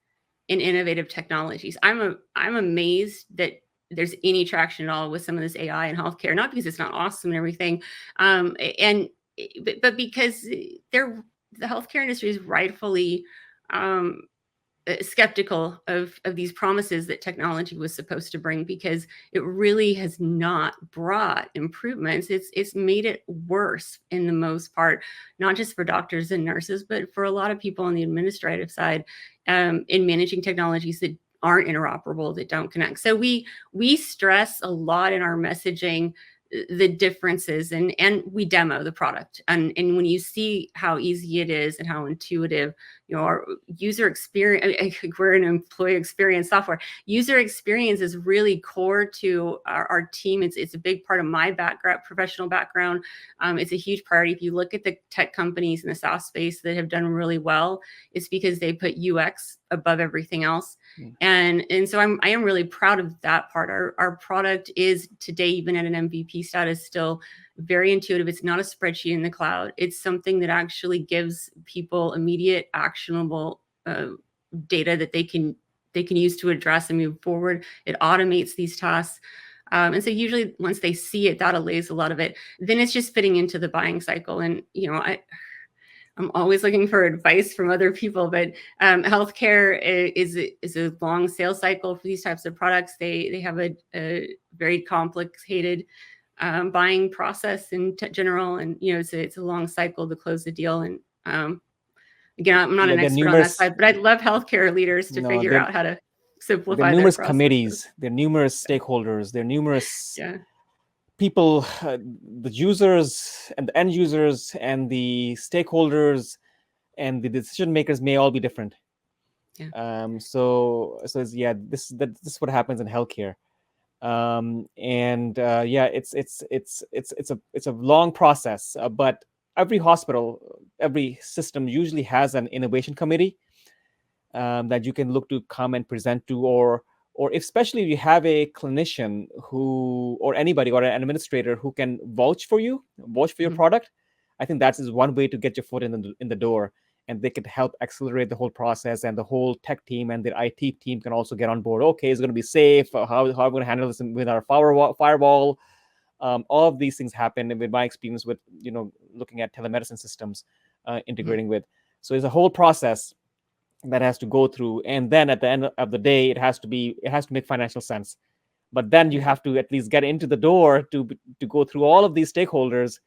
in innovative technologies. I'm amazed that there's any traction at all with some of this AI in healthcare, not because it's not awesome and everything, and but because the healthcare industry is rightfully um, skeptical of these promises that technology was supposed to bring, because it really has not brought improvements. It's made it worse in the most part, not just for doctors and nurses, but for a lot of people on the administrative side, in managing technologies that aren't interoperable, that don't connect. So we stress a lot in our messaging the differences, and we demo the product, and when you see how easy it is and how intuitive, our user experience, we're an employee experience software. User experience is really core to our team. It's a big part of my background, professional background. It's a huge priority. If you look at the tech companies in the SaaS space that have done really well, it's because they put UX above everything else. And so I am really proud of that part. Our product is today, even at an MVP status, still very intuitive. It's not a spreadsheet in the cloud. It's something that actually gives people immediate actionable data that they can use to address and move forward. It automates these tasks. And so usually once they see it, that allays a lot of it. Then it's just fitting into the buying cycle. And I'm always looking for advice from other people, but healthcare is a long sales cycle for these types of products. They have a very complicated buying process in general, and it's a long cycle to close the deal. And again, I'm not Yeah, an there are expert on that numerous side, but I'd love healthcare leaders to no figure there out how to there are simplify their numerous processes. committees, there are numerous stakeholders, there are numerous Yeah, people, the users and the end users and the stakeholders and the decision makers may all be different. yeah. So it's, yeah, this is what happens in healthcare. And yeah, it's a long process, but every hospital, every system usually has an innovation committee, that you can look to come and present to, or especially if you have a clinician who, or anybody, or an administrator who can vouch for your Mhm. product. I think that is one way to get your foot in the door, and they could help accelerate the whole process, and the whole tech team and the IT team can also get on board. Okay, it's going to be safe. How are we going to handle this with our firewall? All of these things happen with my experience with looking at telemedicine systems, Mhm. integrating with. So it's a whole process that has to go through, and then at the end of the day, it has to make financial sense. But then you Yeah. have to at least get into the door to go through all of these stakeholders,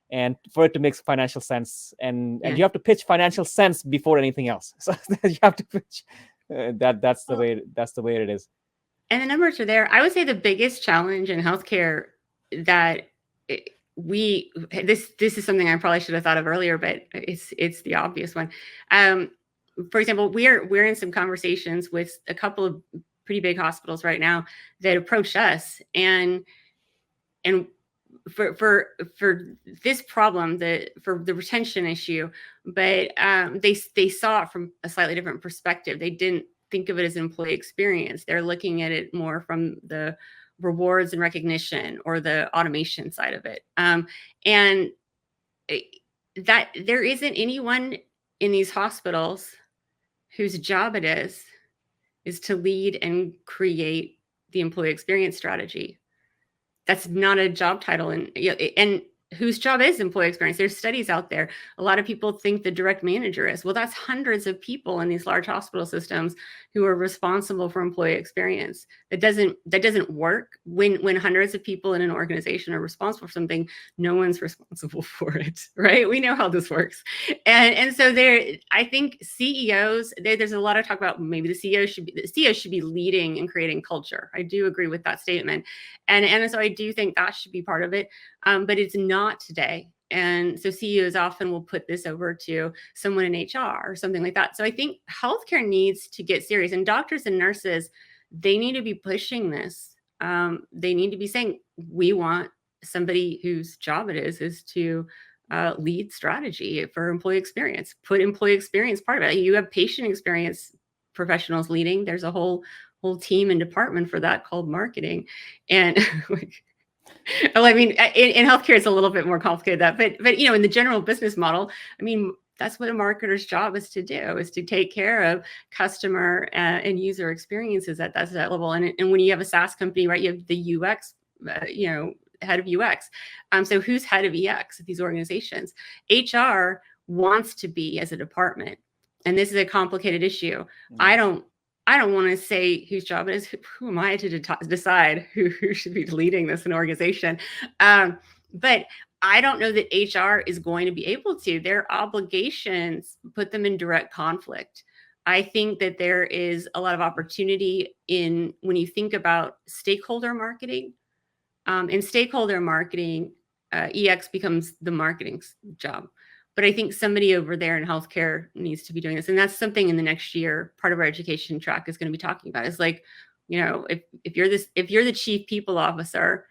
and for it to make financial sense, and Yeah. you have to pitch financial sense before anything else. So you have to pitch that's the Well, way it is. and the numbers are there. I would say the biggest challenge in healthcare that we this is something I probably should have thought of earlier, but it's the obvious one. Um, for example, we're in some conversations with a couple of pretty big hospitals right now that approach us, and for this problem, for the retention issue, but they saw it from a slightly different perspective. They didn't think of it as employee experience. They're looking at it more from the rewards and recognition or the automation side of it. And it, that there isn't anyone in these hospitals whose job it is to lead and create the employee experience strategy. That's not a job title. And whose job is employee experience? There's studies out there. A lot of people think the direct manager is. Well, that's hundreds of people in these large hospital systems who are responsible for employee experience. That doesn't work when hundreds of people in an organization are responsible for something. No one's responsible for it, right? We know how this works. And so I think CEOs, there's a lot of talk about maybe the CEO should be leading and creating culture. I do agree with that statement. And so I do think that should be part of it, but it's not today. And so CEOs often will put this over to someone in HR or something like that. So I think healthcare needs to get serious, and doctors and nurses, they need to be pushing this. They need to be saying, we want somebody whose job it is to lead strategy for employee experience. Put employee experience part of it. You have patient experience professionals leading. There's a whole team and department for that called marketing. And like, well, I mean, in healthcare, it's a little bit more complicated that, but in the general business model, I mean, that's what a marketer's job is to do, is to take care of customer and user experiences at that level. And when you have a SaaS company, right, you have the UX, head of UX. So who's head of EX at these organizations? HR wants to be as a department, and this is a complicated issue. I Mm. don't I don't want to say whose job it is. Who am I to decide who should be leading this in organization? But I don't know that HR is going to be able to. Their obligations put them in direct conflict. I think that there is a lot of opportunity in when you think about stakeholder marketing. In stakeholder marketing, EX becomes the marketing's job. But I think somebody over there in healthcare needs to be doing this. And that's something in the next year, part of our education track is going to be talking about. Is like, if you're the chief people officer,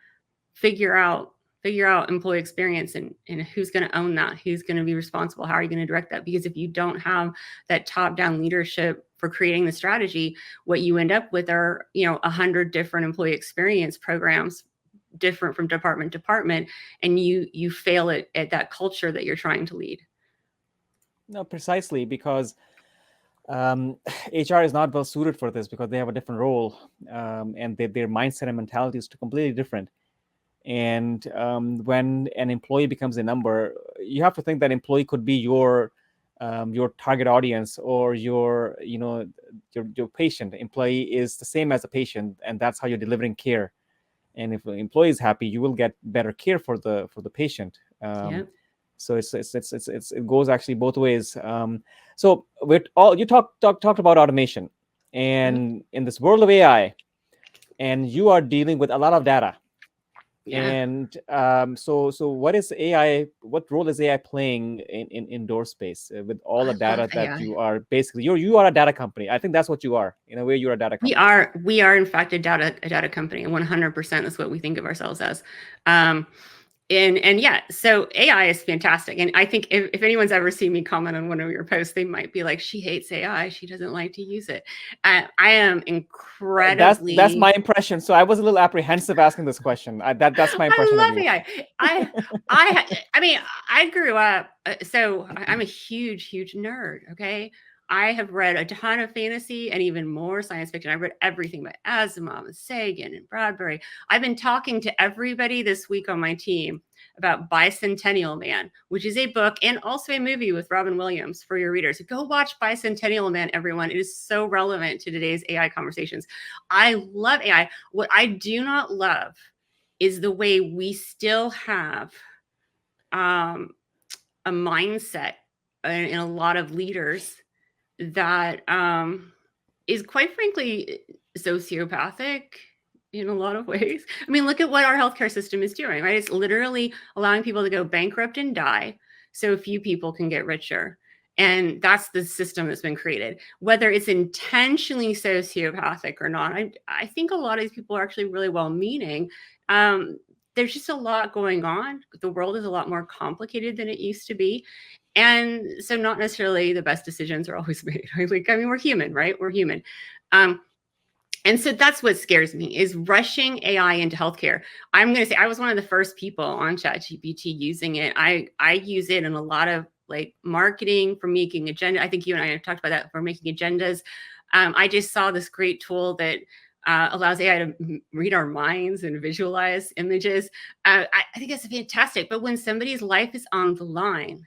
figure out employee experience, and who's going to own that, who's going to be responsible, how are you going to direct that? Because if you don't have that top down leadership for creating the strategy, what you end up with are 100 different employee experience programs, different from department to department, and you fail at that culture that you're trying to lead. No, precisely, because HR is not well suited for this, because they have a different role, and their mindset and mentality is completely different. And when an employee becomes a number, you have to think that employee could be your target audience, or your patient. Employee is the same as a patient, and that's how you're delivering care. And if the employee is happy, you will get better care for the patient. Yeah. So it goes actually both ways. So with all you talked about automation, Mhm. and in this world of AI, and you are dealing with a lot of data. Yeah. And so what is AI? What role is AI playing in DoorSpace, with all the I love data that AI. you are basically you are a data company. I think that's what you are. In a way, you're a data We company. are we are in fact a data company, and 100% is what we think of ourselves as. Um, And yeah, so AI is fantastic. And I think if anyone's ever seen me comment on one of your posts, they might be like, she hates AI. She doesn't like to use it. I am That's incredibly my impression. So I was a little apprehensive asking this question. That's my impression of I you. love AI. I mean, I grew up, so I'm a huge nerd. Okay, I have read a ton of fantasy and even more science fiction. I read everything by Asimov and Sagan and Bradbury. I've been talking to everybody this week on my team about Bicentennial Man, which is a book and also a movie with Robin Williams for your readers. Go watch Bicentennial Man, everyone. It is so relevant to today's AI conversations. I love AI. What I do not love is the way we still have a mindset in a lot of leaders that is quite frankly sociopathic in a lot of ways. I mean, look at what our healthcare system is doing, right? It's literally allowing people to go bankrupt and die so few people can get richer. And that's the system that's been created. Whether it's intentionally sociopathic or not, I think a lot of these people are actually really well meaning. There's just a lot going on. The world is a lot more complicated than it used to be. And so not necessarily the best decisions are always made. Right? Like, I mean, we're human, right? We're human. And so that's what scares me is rushing AI into healthcare. I'm going to say I was one of the first people on ChatGPT using it. I use it in a lot of like marketing for making agenda. I think you and I have talked about that for making agendas. I just saw this great tool that allows AI to read our minds and visualize images. I think that's fantastic. But when somebody's life is on the line,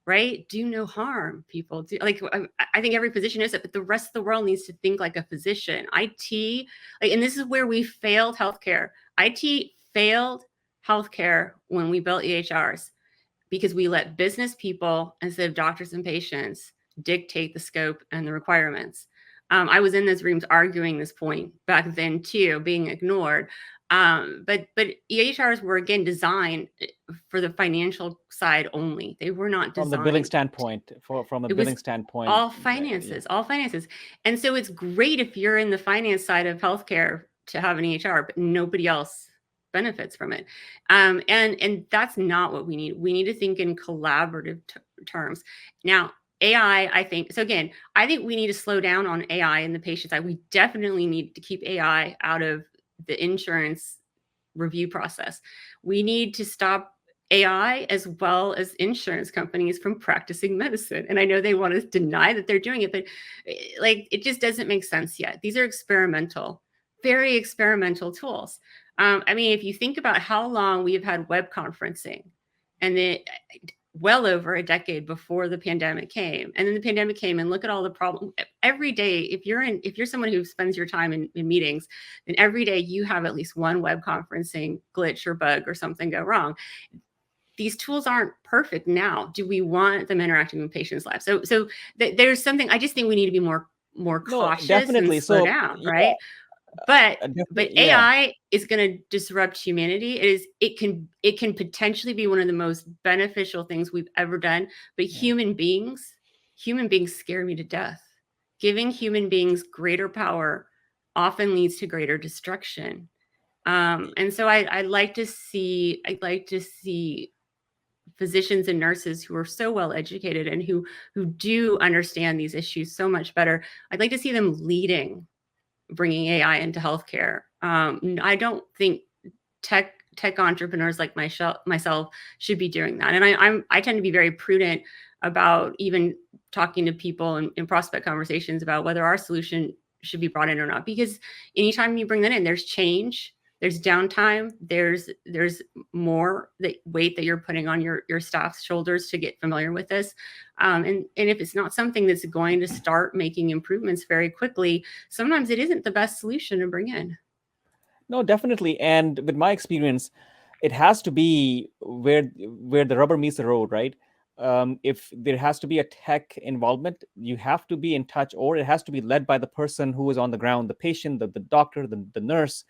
right? Do no harm, people. I think every physician knows it, but the rest of the world needs to think like a physician. IT, and this is where we failed healthcare. IT failed healthcare when we built EHRs because we let business people instead of doctors and patients dictate the scope and the requirements. I was in those rooms arguing this point back then too, being ignored. But EHRs were again designed for the financial side only. They were not From the billing designed. standpoint, from a It was billing standpoint, all yeah, finances, all finances. And so it's great if you're in the finance side of healthcare to have an EHR, but nobody else benefits from it. And that's not what we need. We need to think in collaborative terms. Now, AI, I think, so again, I think we need to slow down on AI in the patient side. We definitely need to keep AI out of the insurance review process. We need to stop AI as well as insurance companies from practicing medicine. And I know they want to deny that they're doing it, but like it just doesn't make sense yet. These are experimental, very experimental tools. I mean, if you think about how long we've had web conferencing, and then well over a decade before the pandemic came, and then the pandemic came, and look at all the problems every day. If you're someone who spends your time in meetings, then every day you have at least one web conferencing glitch or bug or something go wrong. These tools aren't perfect now. Do we want them interacting with patients' lives? So there's something. I just think we need to be more no, cautious and definitely. slow So down, yeah, right? But definitely, yeah, AI is going to disrupt humanity. It can potentially be one of the most beneficial things we've ever done. But yeah. human beings scare me to death. Giving human beings greater power often leads to greater destruction. And so I'd like to see physicians and nurses who are so well educated and who do understand these issues so much better. I'd like to see them leading bringing AI into healthcare. I don't think tech entrepreneurs like myself should be doing that. And I tend to be very prudent about even talking to people in prospect conversations about whether our solution should be brought in or not. Because anytime you bring that in, there's change, there's downtime, there's more weight that you're putting on your staff's shoulders to get familiar with this. And if it's not something that's going to start making improvements very quickly, sometimes it isn't the best solution to bring in. No, definitely. And with my experience, it has to be where the rubber meets the road, right? If there has to be a tech involvement, you have to be in touch, or it has to be led by the person who is on the ground, the patient, the doctor, the nurse,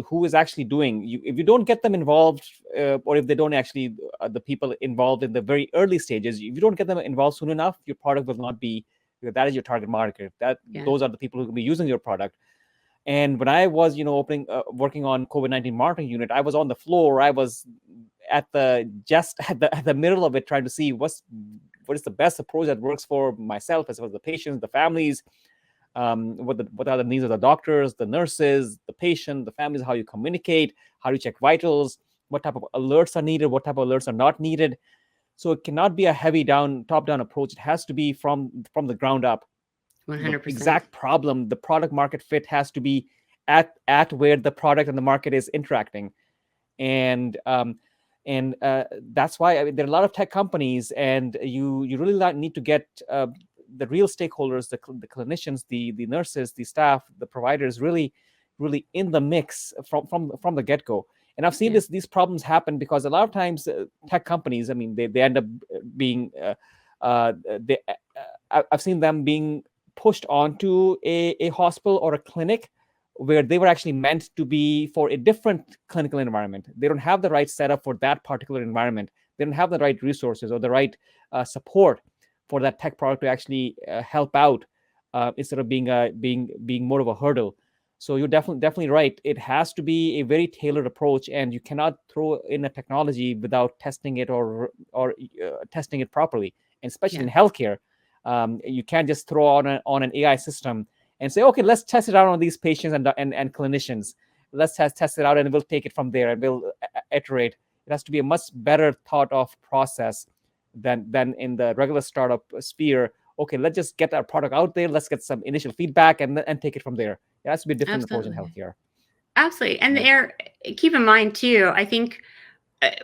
who is actually doing. If you don't get them involved, or if they don't actually, the people involved in the very early stages, if you don't get them involved soon enough, your product will not be, because that is your target market. That Yeah. those are the people who will be using your product. And when I was, working on COVID-19 monitoring unit, I was on the floor. I was at the middle of it, trying to see what is the best approach that works for myself as well as the patients, the families. What are the needs of the doctors, the nurses, the patient, the families, how you communicate, how you check vitals, what type of alerts are needed, what type of alerts are not needed. So it cannot be a heavy top-down approach. It has to be from the ground up. The 100%. exact problem, the product market fit has to be at where the product and the market is interacting. And that's why, I mean, there are a lot of tech companies, and you really need to get the real stakeholders, the clinicians, the nurses, the staff, the providers, really in the mix from the get-go. And I've seen these problems happen because a lot of times tech companies, I mean, they end up being I've seen them being pushed onto a hospital or a clinic where they were actually meant to be for a different clinical environment. They don't have the right setup for that particular environment. They don't have the right resources or the right support for that tech product to actually help out, instead of being more of a hurdle. So you're definitely right. It has to be a very tailored approach, and you cannot throw in a technology without testing it or testing it properly. And especially in healthcare, you can't just throw on an AI system and say, okay, let's test it out on these patients and clinicians. Let's test it out, and we'll take it from there, and we'll iterate. It has to be a much better thought of process than in the regular startup sphere. Okay, let's just get our product out there. Let's get some initial feedback and take it from there. It has to be a different approach in healthcare. Absolutely. And keep in mind too, I think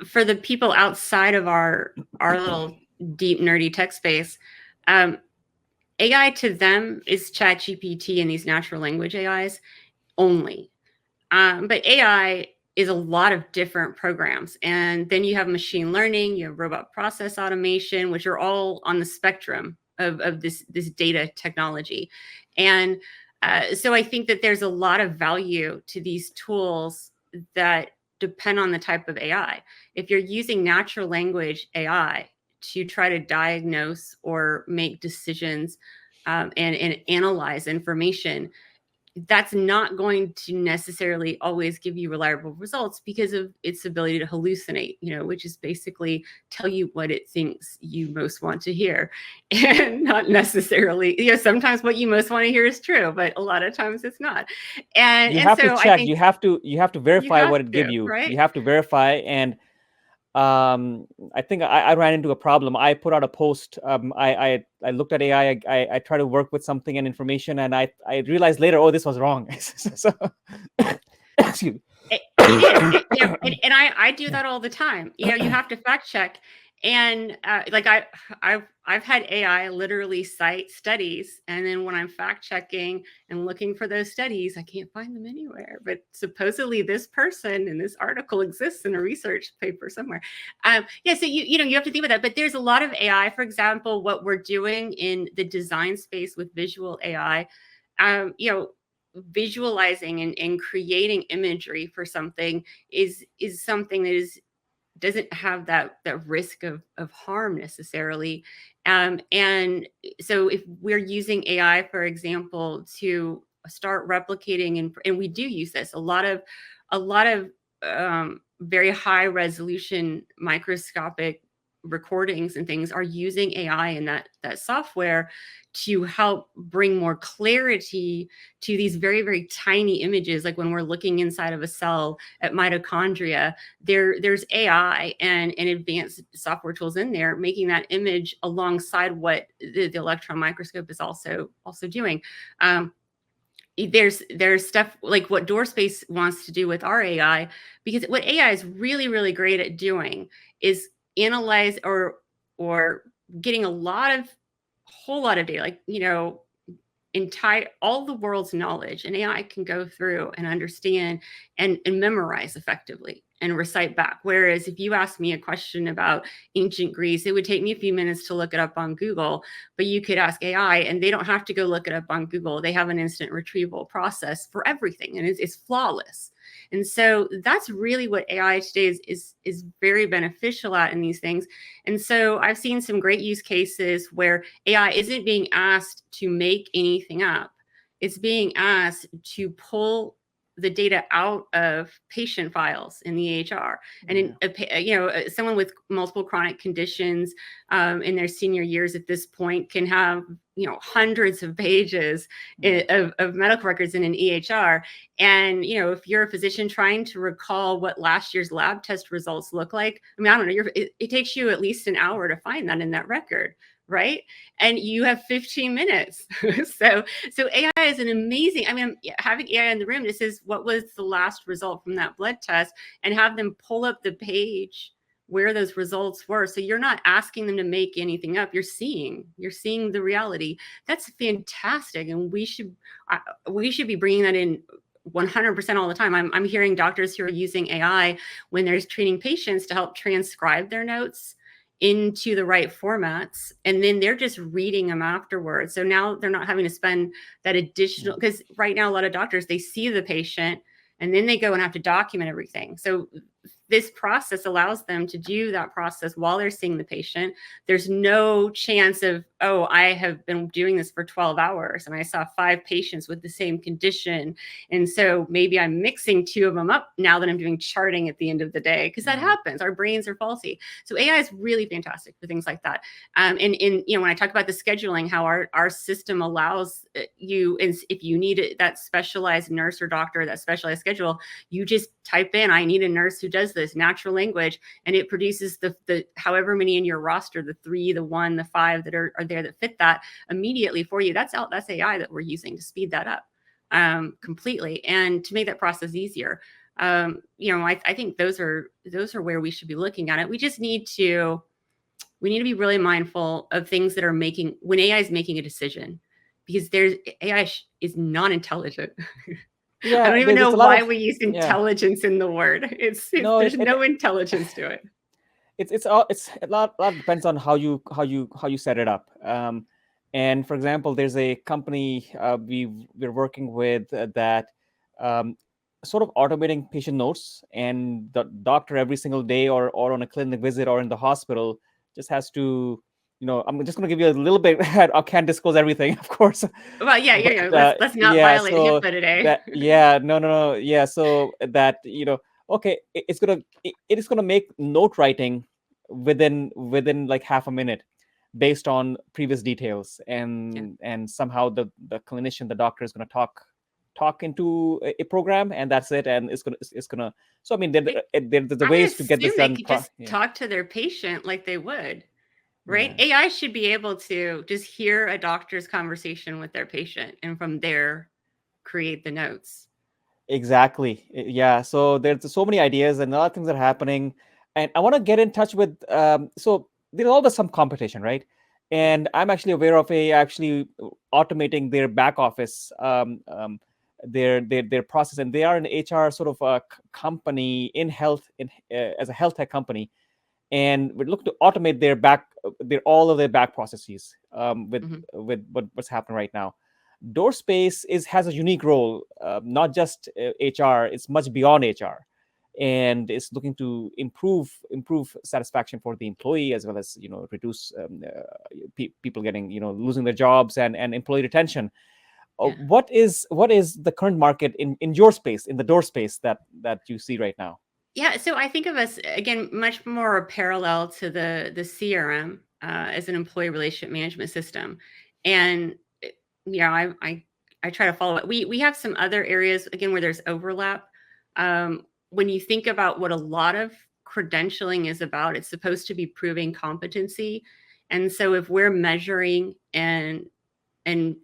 for the people outside of our little deep nerdy tech space, AI to them is ChatGPT and these natural language AIs only. But AI is a lot of different programs. And then you have machine learning, you have robot process automation, which are all on the spectrum of this data technology. And so I think that there's a lot of value to these tools that depend on the type of AI. If you're using natural language AI to try to diagnose or make decisions, and analyze information, that's not going to necessarily always give you reliable results because of its ability to hallucinate, which is basically tell you what it thinks you most want to hear. And not necessarily, sometimes what you most want to hear is true, but a lot of times it's not. And you have so to check. I think You have to verify what it gives you. right? You have to verify. And I think I ran into a problem. I put out a post. I looked at AI. I tried to work with something and information, and I realized later, oh, this was wrong. So, excuse me. It is, and I do that all the time. You have to fact check, and like I've had AI literally cite studies, and then when I'm fact checking and looking for those studies, I can't find them anywhere. But supposedly this person in this article exists in a research paper somewhere. So you have to think about that. But there's a lot of AI. For example, what we're doing in the design space with visual AI, visualizing and creating imagery for something is something that doesn't have that risk of harm necessarily. And so if we're using AI, for example, to start replicating, and we do use this a lot of very high resolution microscopic recordings and things are using AI and that software to help bring more clarity to these very, very tiny images. Like when we're looking inside of a cell at mitochondria, there's AI and advanced software tools in there making that image alongside what the electron microscope is also doing. There's stuff like what DoorSpace wants to do with our AI, because what AI is really, really great at doing is analyze or getting a whole lot of data, like, entire all the world's knowledge, and AI can go through and understand and memorize effectively and recite back. Whereas if you ask me a question about ancient Greece, it would take me a few minutes to look it up on Google, but you could ask AI and they don't have to go look it up on Google. They have an instant retrieval process for everything, and it's flawless. And so that's really what AI today is very beneficial at in these things. And so I've seen some great use cases where AI isn't being asked to make anything up. It's being asked to pull the data out of patient files in the EHR. And someone with multiple chronic conditions in their senior years at this point can have hundreds of pages of medical records in an EHR. And if you're a physician trying to recall what last year's lab test results look like, I mean, I don't know, it takes you at least an hour to find that in that record, right? And you have 15 minutes. so AI is an amazing, I mean, having AI in the room, this is what was the last result from that blood test, and have them pull up the page where those results were. So you're not asking them to make anything up. You're seeing the reality. That's fantastic. And we should be bringing that in 100% all the time. I'm hearing doctors who are using AI when they're treating patients to help transcribe their notes into the right formats, and then they're just reading them afterwards. So now they're not having to spend that additional, because right now a lot of doctors, they see the patient and then they go and have to document everything. So this process allows them to do that process while they're seeing the patient. There's no chance of, oh, I have been doing this for 12 hours and I saw 5 patients with the same condition. And so maybe I'm mixing 2 of them up now that I'm doing charting at the end of the day, because that happens. Our brains are faulty. So AI is really fantastic for things like that. And when I talk about the scheduling, how our system allows you, if you need that specialized nurse or doctor, that specialized schedule, you just type in, I need a nurse who does this, natural language, and it produces the however many in your roster, the 3, the 1, the 5 that are there that fit that immediately for you. That's AI that we're using to speed that up completely, and to make that process easier. I think those are where we should be looking at it. We just need to be really mindful of things that are when AI is making a decision, because AI is non-intelligent. Yeah, I don't even know there's a lot why of we use intelligence in the word. no, There's no intelligence to it. It's a lot depends on how you set it up. And for example, there's a company we're working with that um, sort of automating patient notes, and the doctor every single day or on a clinic visit or in the hospital just has to, I'm just going to give you a little bit. I can't disclose everything, of course, Well, yeah, but let's not yeah, violate so HIPAA today. that yeah, no, yeah, so that okay, it is gonna make note writing within like half a minute based on previous details, Yeah. and somehow the clinician, the doctor, is gonna talk into a program, and that's it, and it's gonna. So I mean, there's the I would ways to get assume this they done. could just Yeah, talk to their patient like they would, right? yeah. AI should be able to just hear a doctor's conversation with their patient and from there create the notes. Exactly. Yeah. So there's so many ideas and a lot of things are happening, and I want to get in touch with. So there's always some competition, right? Yeah. And I'm actually aware of actually automating their back office, their process, and they are an HR sort of a company in health, as a health tech company, and we look to automate their all of their back processes, Mhm. with what's happening right now. DoorSpace has a unique role, not just HR. It's much beyond HR, and it's looking to improve satisfaction for the employee, as well as reduce people getting losing their jobs, and employee retention. Yeah. What is the current market in your space, in the door space, that you see right now? Yeah, so I think of us again much more parallel to the CRM as an employee relationship management system, and I try to follow it. We have some other areas again where there's overlap. When you think about what a lot of credentialing is about, it's supposed to be proving competency, and so if we're measuring and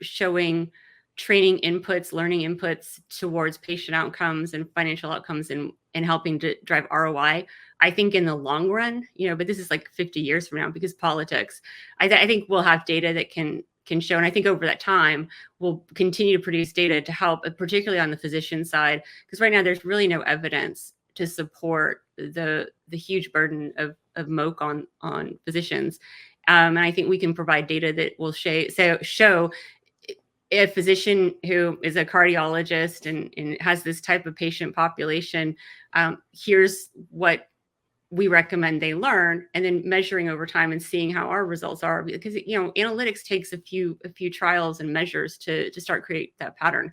showing training inputs, learning inputs towards patient outcomes and financial outcomes, and helping to drive ROI. I think in the long run, but this is like 50 years from now because politics. I think we'll have data that can show, and I think over that time we'll continue to produce data to help, particularly on the physician side, because right now there's really no evidence to support the huge burden of MOC on physicians. And I think we can provide data that will show a physician who is a cardiologist and has this type of patient population, here's what we recommend they learn, and then measuring over time and seeing how our results are, because analytics takes a few trials and measures to start create that pattern.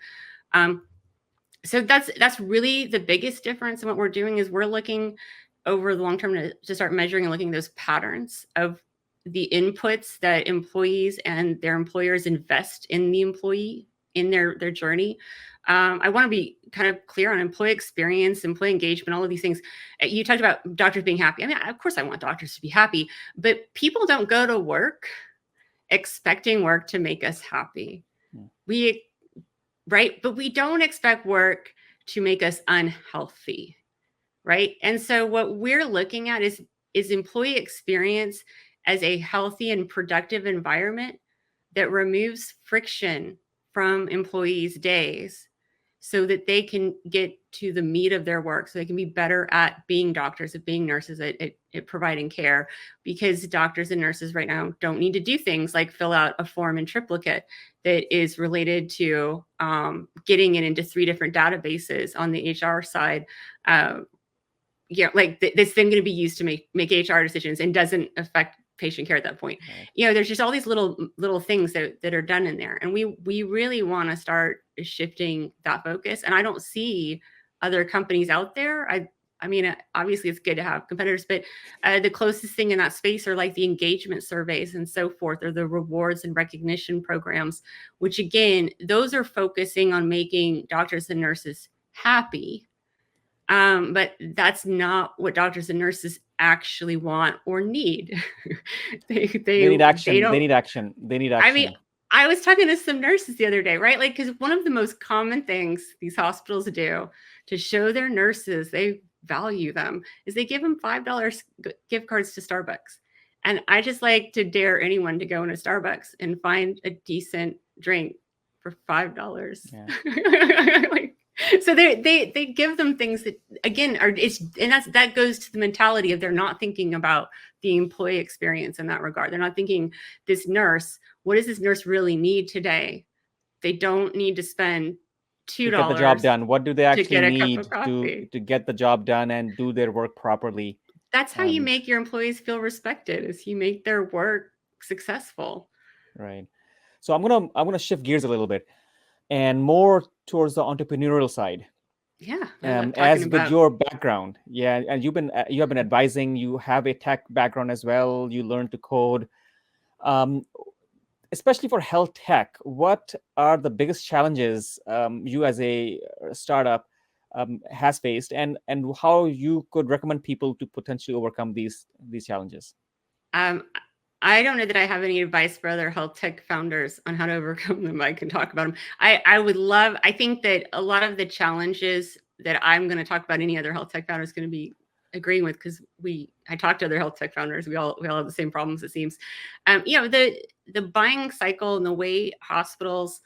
So that's really the biggest difference. And what we're doing is we're looking over the long term to start measuring and looking at those patterns of the inputs that employees and their employers invest in the employee in their journey. I want to be kind of clear on employee experience, employee engagement, all of these things. You talked about doctors being happy. I mean, of course I want doctors to be happy, but people don't go to work expecting work to make us happy. We right? But we don't expect work to make us unhealthy, right? And so what we're looking at is employee experience as a healthy and productive environment that removes friction from employees' days so that they can get to the meat of their work, so they can be better at being doctors, at being nurses, at providing care. Because doctors and nurses right now don't need to do things like fill out a form in triplicate that is related to getting it into 3 different databases on the HR side. Like that's then going to be used to make HR decisions and doesn't affect patient care at that point. Right. There's just all these little things that are done in there, and we really want to start shifting that focus. And I don't see other companies out there. I mean, obviously it's good to have competitors, but the closest thing in that space are like the engagement surveys and so forth, or the rewards and recognition programs, which again, those are focusing on making doctors and nurses happy. But that's not what doctors and nurses actually want or need. they need action. They need action. I mean, I was talking to some nurses the other day, right? Like, because one of the most common things these hospitals do to show their nurses they value them is they give them $5 gift cards to Starbucks. And I just like to dare anyone to go into Starbucks and find a decent drink for $5. Yeah. Like, so they give them things that again that goes to the mentality of they're not thinking about the employee experience in that regard. They're not thinking this nurse, what does this nurse really need today? They don't need to spend $2 to get the job done. What do they actually need to get the job done and do their work properly? That's how you make your employees feel respected, is you make their work successful. Right. So I'm gonna shift gears a little bit and more towards the entrepreneurial side. Yeah. As with your background, and you have been advising. You have a tech background as well. You learned to code. Especially for health tech, what are the biggest challenges you as a startup has faced, and how you could recommend people to potentially overcome these challenges? I don't know that I have any advice for other health tech founders on how to overcome them. I can talk about them. I think that a lot of the challenges that I'm going to talk about, any other health tech founder is going to be agreeing with, because I talk to other health tech founders. We all have the same problems, it seems. The buying cycle and the way hospitals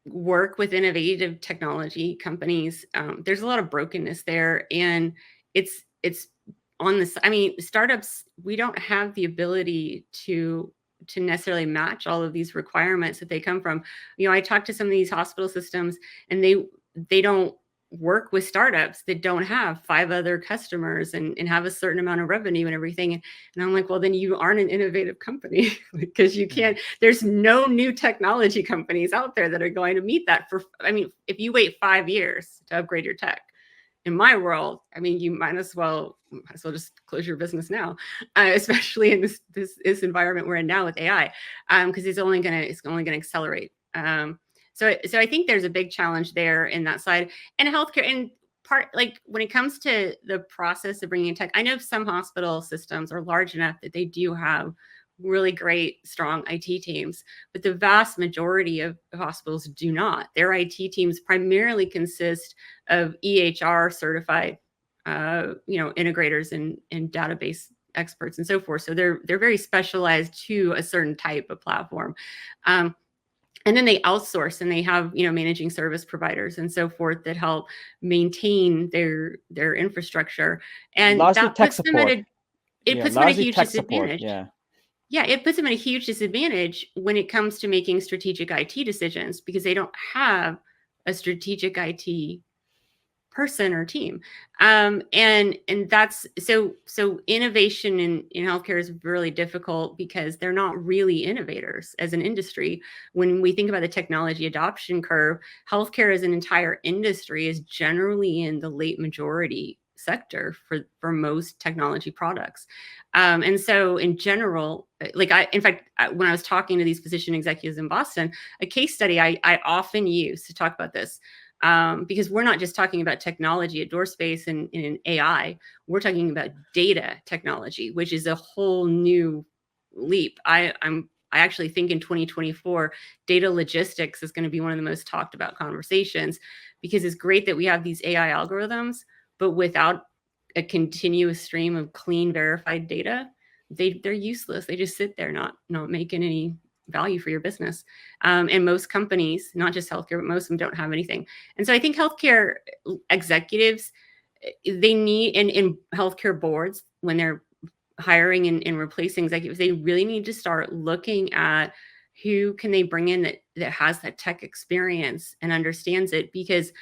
work with innovative technology companies, there's a lot of brokenness there, and it's on this. I mean, startups, we don't have the ability to necessarily match all of these requirements that they come from. I talk to some of these hospital systems, and they don't work with startups that don't have 5 other customers and have a certain amount of revenue and everything. And I'm like, well, then you aren't an innovative company, because you can't, there's no new technology companies out there that are going to meet that. If you wait 5 years to upgrade your tech, in my world, I mean, you might as well just close your business now, especially in this environment we're in now with AI, because it's only going to accelerate. So I think there's a big challenge there in that side, and healthcare, and part, like when it comes to the process of bringing in tech. I know some hospital systems are large enough that they do have really great, strong IT teams, but the vast majority of hospitals do not. Their IT teams primarily consist of EHR certified, integrators and database experts and so forth. So they're very specialized to a certain type of platform. And then they outsource, and they have, managing service providers and so forth that help maintain their infrastructure. And largely that tech puts support. them at a huge disadvantage. Yeah, it puts them at a huge disadvantage when it comes to making strategic IT decisions, because they don't have a strategic IT person or team. And that's so innovation in healthcare is really difficult because they're not really innovators as an industry. When we think about the technology adoption curve, healthcare as an entire industry is generally in the late majority sector for most technology products. And so in general, in fact, when I was talking to these physician executives in Boston, a case study I often use to talk about this, because we're not just talking about technology at DoorSpace and in AI, we're talking about data technology, which is a whole new leap. I actually think in 2024, data logistics is going to be one of the most talked about conversations, because it's great that we have these AI algorithms, but without a continuous stream of clean, verified data, they're useless. They just sit there, not making any value for your business. And most companies, not just healthcare, but most of them don't have anything. And so I think healthcare executives, they need, in healthcare boards, when they're hiring and replacing executives, they really need to start looking at who can they bring in that has that tech experience and understands it, because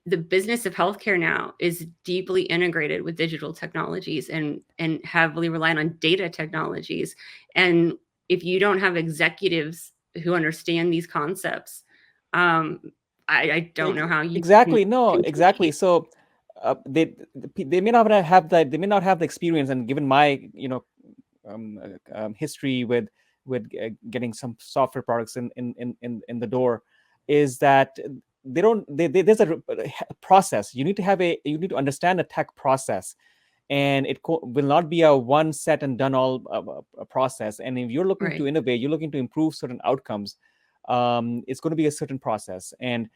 the business of healthcare now is deeply integrated with digital technologies and heavily reliant on data technologies. And if you don't have executives who understand these concepts, I don't know how you Exactly. No, can exactly. compete. So they may not have that. They may not have the experience. And given my history with getting some software products in the door, is that they don't. There's a process. You need to understand a tech process, and will not be a one set and done all process. And if you're looking to Right. innovate, you're looking to improve certain outcomes, it's going to be a certain process. And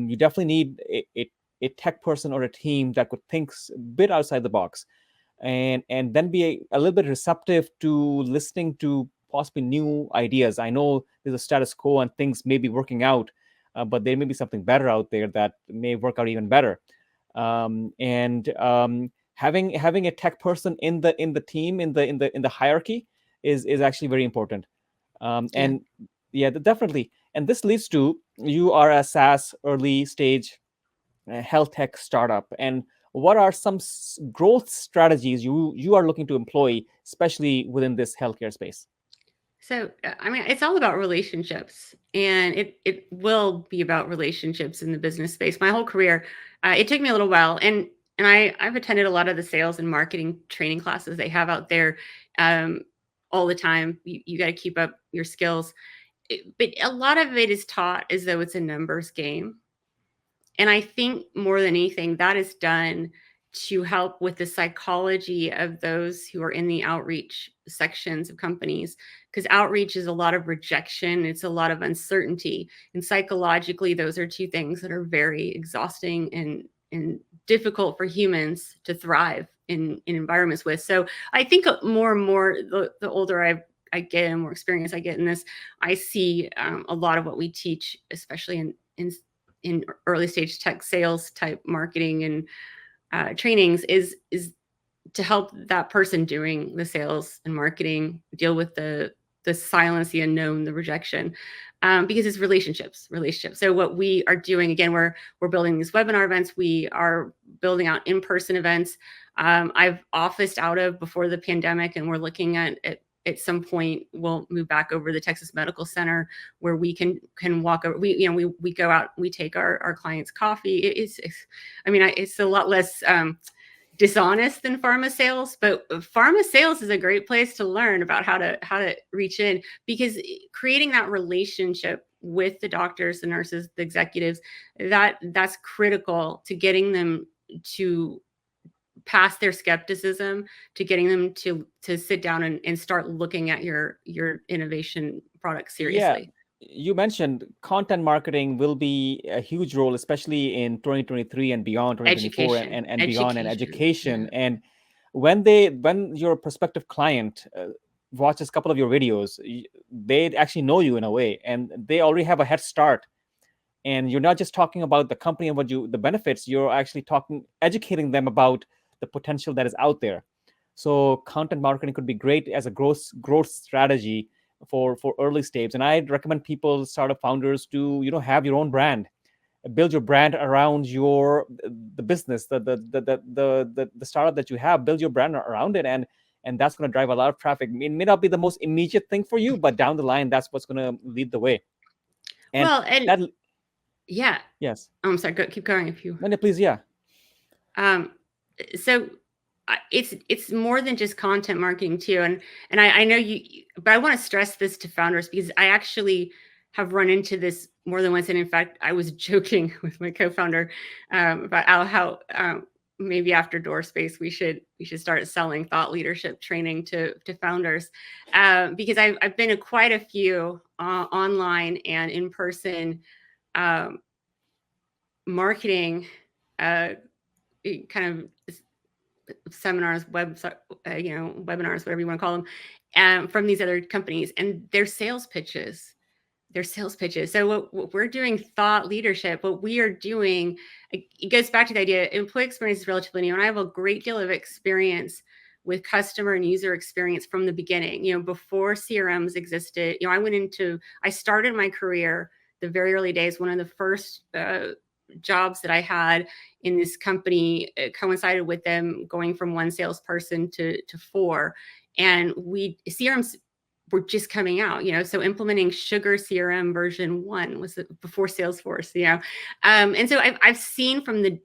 you definitely need a tech person or a team that could think a bit outside the box, and then be a little bit receptive to listening to possibly new ideas. I know there's a status quo and things may be working out, but there may be something better out there that may work out even better. And having a tech person in the team, in the hierarchy, is actually very important. Yeah. And yeah, definitely. And this leads to, you are a SaaS early stage health tech startup, and what are some growth strategies you are looking to employ, especially within this healthcare space? So, I mean, it's all about relationships, and it will be about relationships in the business space. My whole career, it took me a little while, and I've attended a lot of the sales and marketing training classes they have out there, um, all the time. You got to keep up your skills, but a lot of it is taught as though it's a numbers game. And I think more than anything, that is done to help with the psychology of those who are in the outreach sections of companies. Because outreach is a lot of rejection, it's a lot of uncertainty. And psychologically, those are two things that are very exhausting and difficult for humans to thrive in environments with. So I think more and more, the older I get and more experience I get in this, I see a lot of what we teach, especially in early stage tech sales type marketing and trainings, is to help that person doing the sales and marketing deal with the silence, the unknown, the rejection, because it's relationships. So what we are doing, again, we're building these webinar events. We are building out in-person events. I've officed out of before the pandemic, and we're looking at some point we'll move back over to the Texas Medical Center, where we can walk over. We go out, we take our clients coffee. I mean, it's a lot less dishonest than pharma sales, but pharma sales is a great place to learn about how to reach in, because creating that relationship with the doctors, the nurses, the executives, that's critical to getting them to past their skepticism, to getting them to sit down and start looking at your innovation product Yeah, seriously. you mentioned content marketing will be a huge role, especially in 2023 and beyond, 2024 and, Education, and beyond, and education, education. yeah. And when your prospective client watches a couple of your videos, they actually know you in a way, and they already have a head start. And you're not just talking about the company and the benefits, you're actually educating them about the potential that is out there. So content marketing could be great as a growth strategy for early stage. And I'd recommend people, startup founders, to have your own brand, build your brand around the business, the startup that you have. Build your brand around it, and that's going to drive a lot of traffic. It may not be the most immediate thing for you, but down the line, that's what's going to lead the way. And Well, and that, yeah. yes, I'm sorry. Keep going if you. no, please, yeah. So it's more than just content marketing too, and I know you, but I want to stress this to founders because I actually have run into this more than once, and in fact, I was joking with my co-founder about how maybe after DoorSpace we should start selling thought leadership training to founders because I've been to quite a few online and in person marketing kind of seminars, webinars, whatever you want to call them, from these other companies, and their sales pitches. So what we're doing, thought leadership, what we are doing, it goes back to the idea, employee experience is relatively new, and I have a great deal of experience with customer and user experience from the beginning. Before CRMs existed, I started my career the very early days. One of the first jobs that I had in this company coincided with them going from one salesperson to four, and CRMs were just coming out, so implementing Sugar CRM version 1 was before Salesforce, and so I've seen from the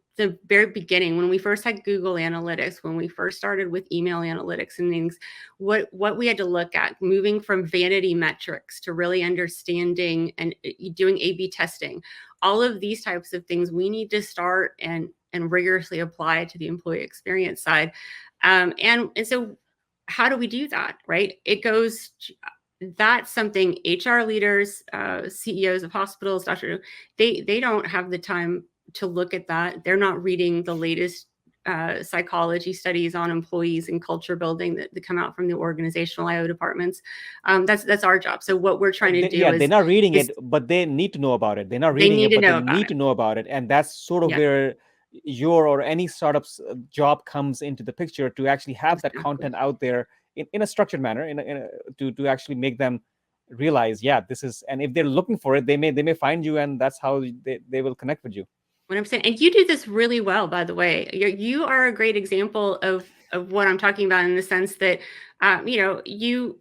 very beginning, when we first had Google Analytics, when we first started with email analytics and things, what we had to look at, moving from vanity metrics to really understanding and doing A/B testing. All of these types of things we need to start and rigorously apply to the employee experience side. And so how do we do that, right? That's something HR leaders, CEOs of hospitals, doctors, they don't have the time to look at that. They're not reading the latest psychology studies on employees and culture building that come out from the organizational IO departments. That's our job. So what we're trying to do is, they're not reading it, but they need to know about it. They're not they reading need it, to but they know about need it. to know about it, and that's sort of Yeah. where your or any startup's job comes into the picture, to actually have that Exactly. content out there in a structured manner, to actually make them realize, yeah, this is. And if they're looking for it, they may find you, and that's how they will connect with you. 100%. And you do this really well, by the way. You are a great example of what I'm talking about, in the sense that you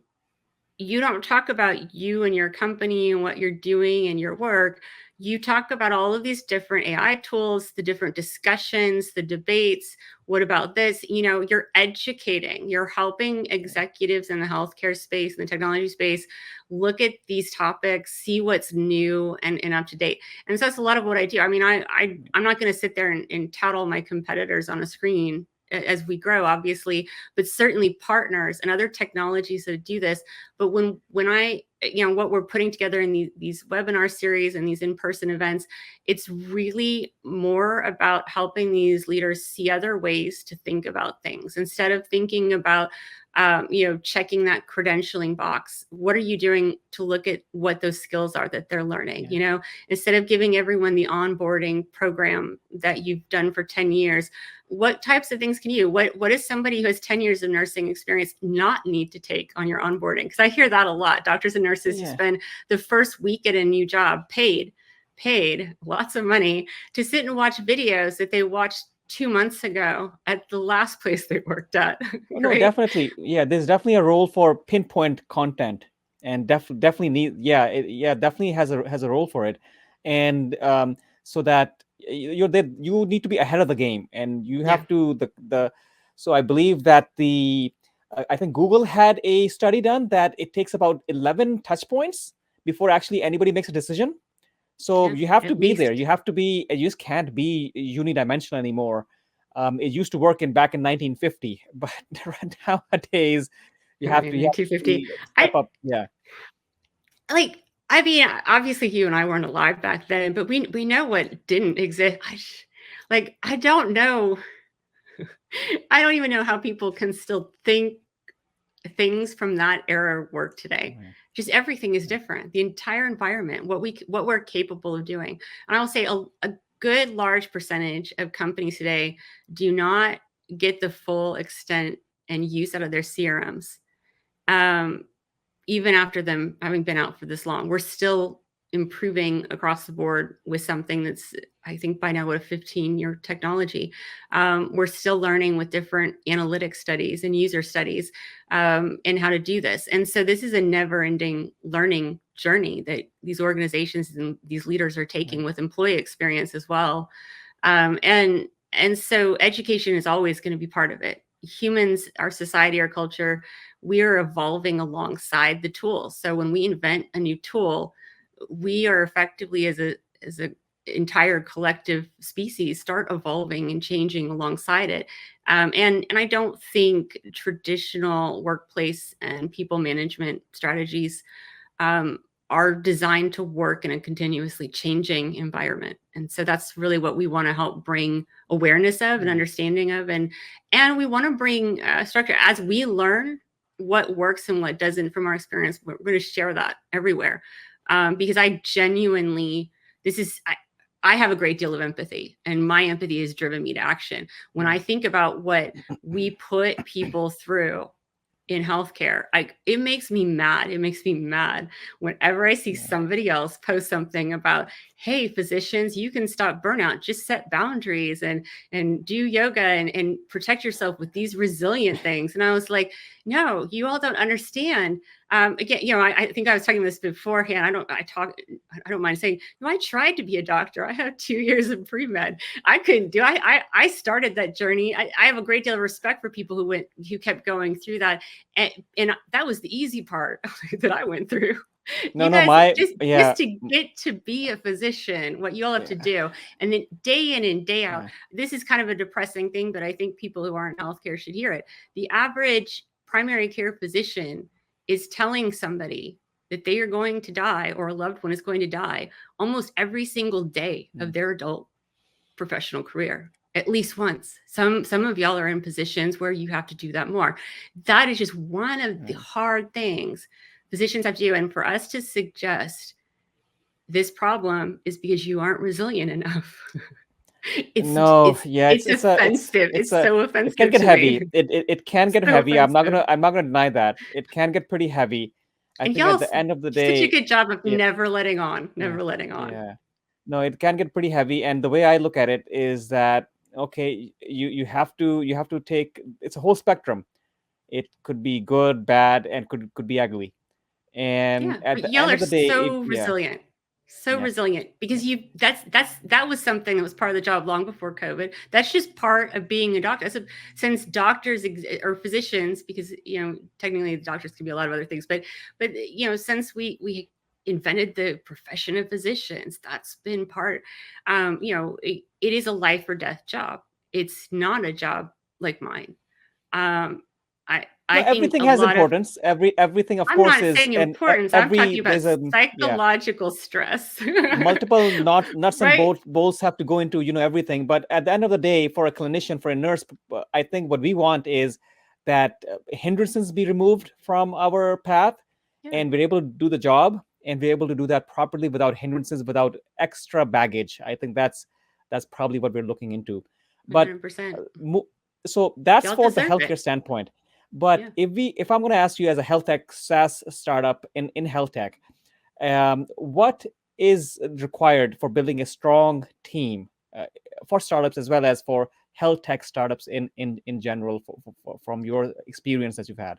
don't talk about you and your company and what you're doing and your work. You talk about all of these different AI tools, the different discussions, the debates. What about this? You're educating, you're helping executives in the healthcare space and the technology space look at these topics, see what's new and up to date. And so that's a lot of what I do. I mean, I'm not going to sit there and tout all my competitors on a screen as we grow, obviously, but certainly partners and other technologies that do this. But when I, what we're putting together in these webinar series and these in-person events, it's really more about helping these leaders see other ways to think about things, instead of thinking about checking that credentialing box. What are you doing to look at what those skills are that they're learning? Yeah. Instead of giving everyone the onboarding program that you've done for 10 years, what types of things can you, what does somebody who has 10 years of nursing experience not need to take on your onboarding? Because I hear that a lot. Doctors and nurses who spend the first week at a new job paid lots of money to sit and watch videos that they watched 2 months ago at the last place they worked at. Oh, no, Right? definitely. Yeah, there's definitely a role for pinpoint content, and definitely definitely has a role for it, and so that you need to be ahead of the game, and you Yeah. have to the. So I believe that I think Google had a study done that it takes about 11 touch points before actually anybody makes a decision. So Yeah, you have to at be there. least. You have to be. You just can't be unidimensional anymore. It used to work back in 1950, but nowadays you have to 250. really step up. Yeah, I mean, obviously you and I weren't alive back then, but we know what didn't exist. I don't know. I don't even know how people can still think things from that era work today. yeah. Just everything is different. The entire environment, what we're capable of doing. And I'll say a good large percentage of companies today do not get the full extent and use out of their CRMs. Even after them having been out for this long, we're still improving across the board with something that's, I think by now, what, a 15-year technology. We're still learning with different analytic studies and user studies and how to do this. And so this is a never-ending learning journey that these organizations and these leaders are taking with employee experience as well. And so education is always going to be part of it. Humans, our society, our culture, we are evolving alongside the tools. So when we invent a new tool, we are effectively, as a entire collective species, start evolving and changing alongside it. And I don't think traditional workplace and people management strategies are designed to work in a continuously changing environment. And so that's really what we want to help bring awareness of and understanding of. And we want to bring structure as we learn what works and what doesn't from our experience. We're going to share that everywhere because I genuinely, I have a great deal of empathy, and my empathy has driven me to action. When I think about what we put people through in healthcare, it makes me mad. It makes me mad whenever I see somebody else post something about, hey, physicians, you can stop burnout, just set boundaries and do yoga and protect yourself with these resilient things. And I was like, no, you all don't understand. Again, I think I was talking about this beforehand. I don't mind saying, I tried to be a doctor. I have 2 years of pre-med. I couldn't do. I started that journey. I have a great deal of respect for people who kept going through that, and that was the easy part that I went through. No, You no, guys, my just to get to be a physician, what you all have to do, and then day in and day out. This is kind of a depressing thing, but I think people who aren't in healthcare should hear it. The average primary care physician is telling somebody that they are going to die or a loved one is going to die almost every single day of their adult professional career, at least once. Some of y'all are in positions where you have to do that more. That is just one of the hard things physicians have to do. And for us to suggest this problem is because you aren't resilient enough. It's offensive. It's so it can offensive get to me. heavy. It can get So heavy. offensive. I'm not gonna deny that. It can get pretty heavy. I And think at y'all the end of the do such a day, good job of yeah, never letting on, yeah, never letting on. yeah. No, it can get pretty heavy. And the way I look at it is that, okay, you have to take, it's a whole spectrum. It could be good, bad, and could be ugly. And Yeah, at but the y'all end are of the day, so resilient. So yeah, resilient yeah. because that was something that was part of the job long before COVID. That's just part of being a doctor. So since doctors or physicians, because technically doctors can be a lot of other things, but since we invented the profession of physicians, that's been part. It is a life or death job. It's not a job like mine. Um, No, I think everything a has lot of importance. Everything, of I'm course, not is, saying and importance. I'm every talking about there's a, yeah, psychological stress. multiple nuts and Right? bolts have to go into, everything. But at the end of the day, for a clinician, for a nurse, I think what we want is that hindrances be removed from our path, Yeah, and we're able to do the job, and we're able to do that properly without hindrances, without extra baggage. I think that's probably what we're looking into. But 100%. so that's Y'all for the deserve healthcare it. standpoint. But Yeah. if I'm going to ask you, as a health tech SaaS startup in health tech, what is required for building a strong team, for startups as well as for health tech startups in general, from your experience that you've had?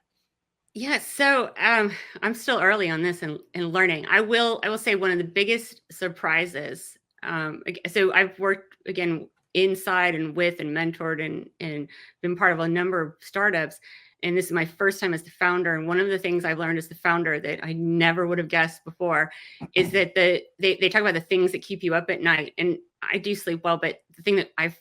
Yeah. So I'm still early on this and learning. I will say one of the biggest surprises. So I've worked again inside and with and mentored and been part of a number of startups. And this is my first time as the founder. And one of the things I've learned as the founder that I never would have guessed before is that they talk about the things that keep you up at night. And I do sleep well, but the thing that I've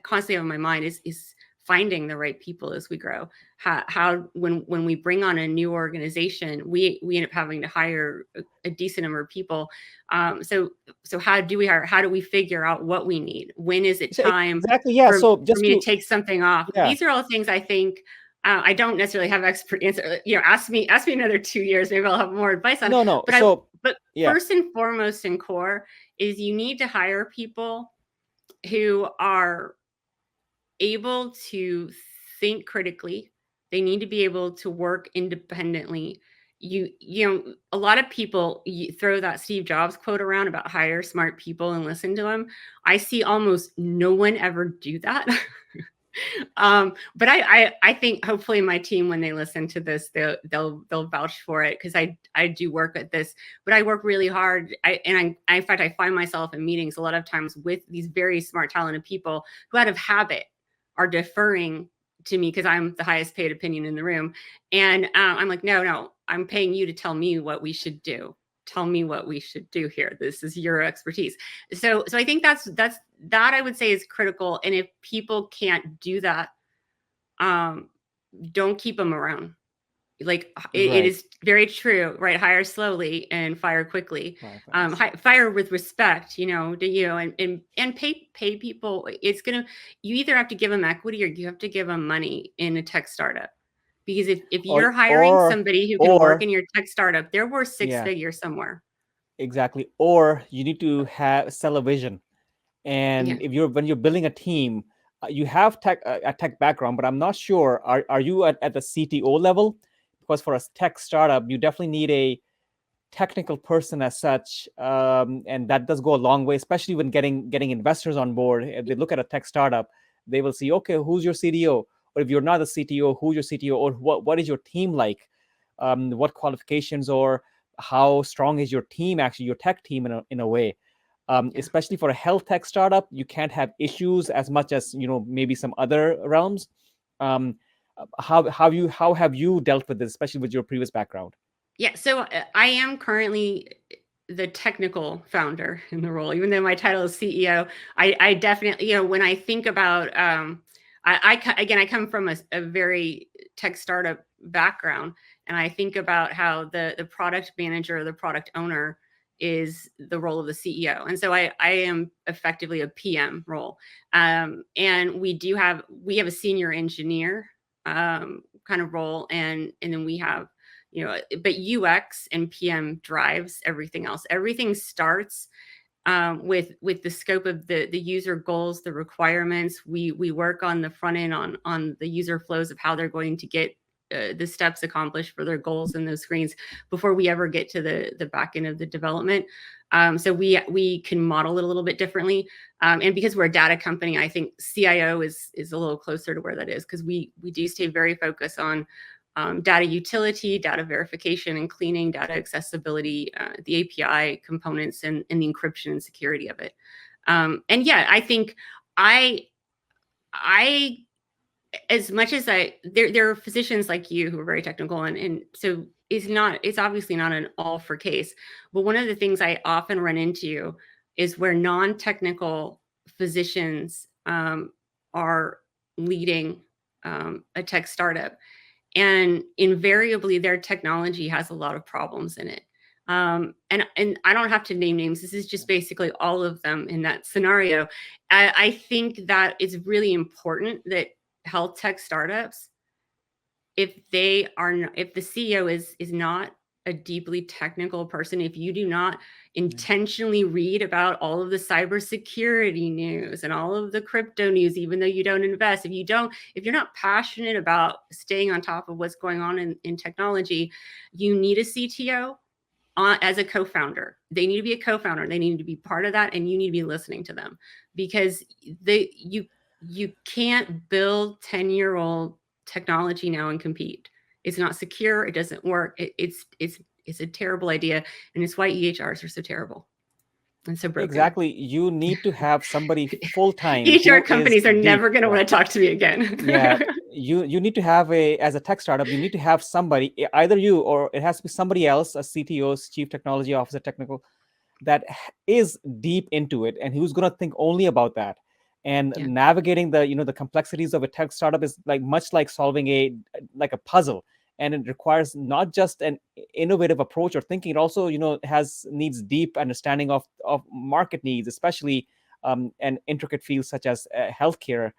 constantly on my mind is finding the right people as we grow. How when we bring on a new organization, we end up having to hire a decent number of people. So how do we hire? How do we figure out what we need? When is it So time exactly, yeah. for So for just me to to, take something off? yeah, These are all things I think I don't necessarily have expert answer. Ask me another 2 years, maybe I'll have more advice on it. no, no. But So but yeah, first and foremost and core is you need to hire people who are able to think critically. They need to be able to work independently. a lot of people throw that Steve Jobs quote around about hire smart people and listen to them. I see almost no one ever do that. But I think hopefully my team, when they listen to this, they'll vouch for it, because I do work at this, but I work really hard. In fact, I find myself in meetings a lot of times with these very smart, talented people who, out of habit, are deferring to me because I'm the highest paid opinion in the room, and I'm like, no, I'm paying you to tell me what we should do. Tell me what we should do here. This is your expertise. So I think that I would say is critical. And if people can't do that, don't keep them around. Like it Right. is very true, right? Hire slowly and fire quickly. Right. Fast. Fire with respect, and pay people. You either have to give them equity or you have to give them money in a tech startup. Because if Or you're hiring or somebody who can work or in your tech startup, they're worth six yeah, figures somewhere. exactly. Or you need to have sell a vision. Yeah. And if you're when you're building a team, you have a tech background, but I'm not sure, are you at the CTO level? Because for a tech startup, you definitely need a technical person as such, and that does go a long way, especially when getting investors on board. If they look at a tech startup, they will see, okay, who's your CDO? Or if you're not a CTO, who's your CTO? Or what is your team like? What qualifications, or how strong is your team, actually your tech team, in a way. Yeah. Especially for a health tech startup, you can't have issues as much as maybe some other realms. um, how have you dealt with this, especially with your previous background? Yeah, so I am currently the technical founder in the role, even though my title is CEO. I definitely, when I think about, again, I come from a very tech startup background, and I think about how the product manager or the product owner is the role of the CEO, and so I am effectively a PM role, and we have a senior engineer kind of role, and then we have but UX and PM drives everything else. Everything starts with the scope of the user goals, the requirements. We work on the front end on the user flows of how they're going to get the steps accomplished for their goals in those screens before we ever get to the back end of the development. So we can model it a little bit differently, and because we're a data company, I think CIO is a little closer to where that is, because we do stay very focused on data utility, data verification and cleaning, data accessibility, the API components, and the encryption and security of it. And yeah, I think I as much as there are physicians like you who are very technical, and so it's obviously not an all for case. But one of the things I often run into is where non-technical physicians are leading a tech startup, and invariably their technology has a lot of problems in it. And I don't have to name names. This is just basically all of them in that scenario. I think that it's really important that health tech startups, if the CEO is not a deeply technical person, if you do not intentionally read about all of the cybersecurity news and all of the crypto news, even though you don't invest, if you're not passionate about staying on top of what's going on in technology, you need a CTO as a co-founder. They need to be a co-founder. They need to be part of that, and you need to be listening to them, because you can't build 10-year-old technology now and compete. It's not secure. It doesn't work. It's a terrible idea, and it's why EHRs are so terrible and so broken. Exactly. You need to have somebody full time EHR who is companies are deep. never going to Yeah. want to talk to me again. Yeah. You need to have as a tech startup, you need to have somebody, either you or it has to be somebody else, a CTO, chief technology officer, technical, that is deep into it and who's going to think only about that. And Yeah. navigating the complexities of a tech startup is like much like solving a puzzle, and it requires not just an innovative approach or thinking, it also has needs deep understanding of market needs, especially and intricate fields such as healthcare,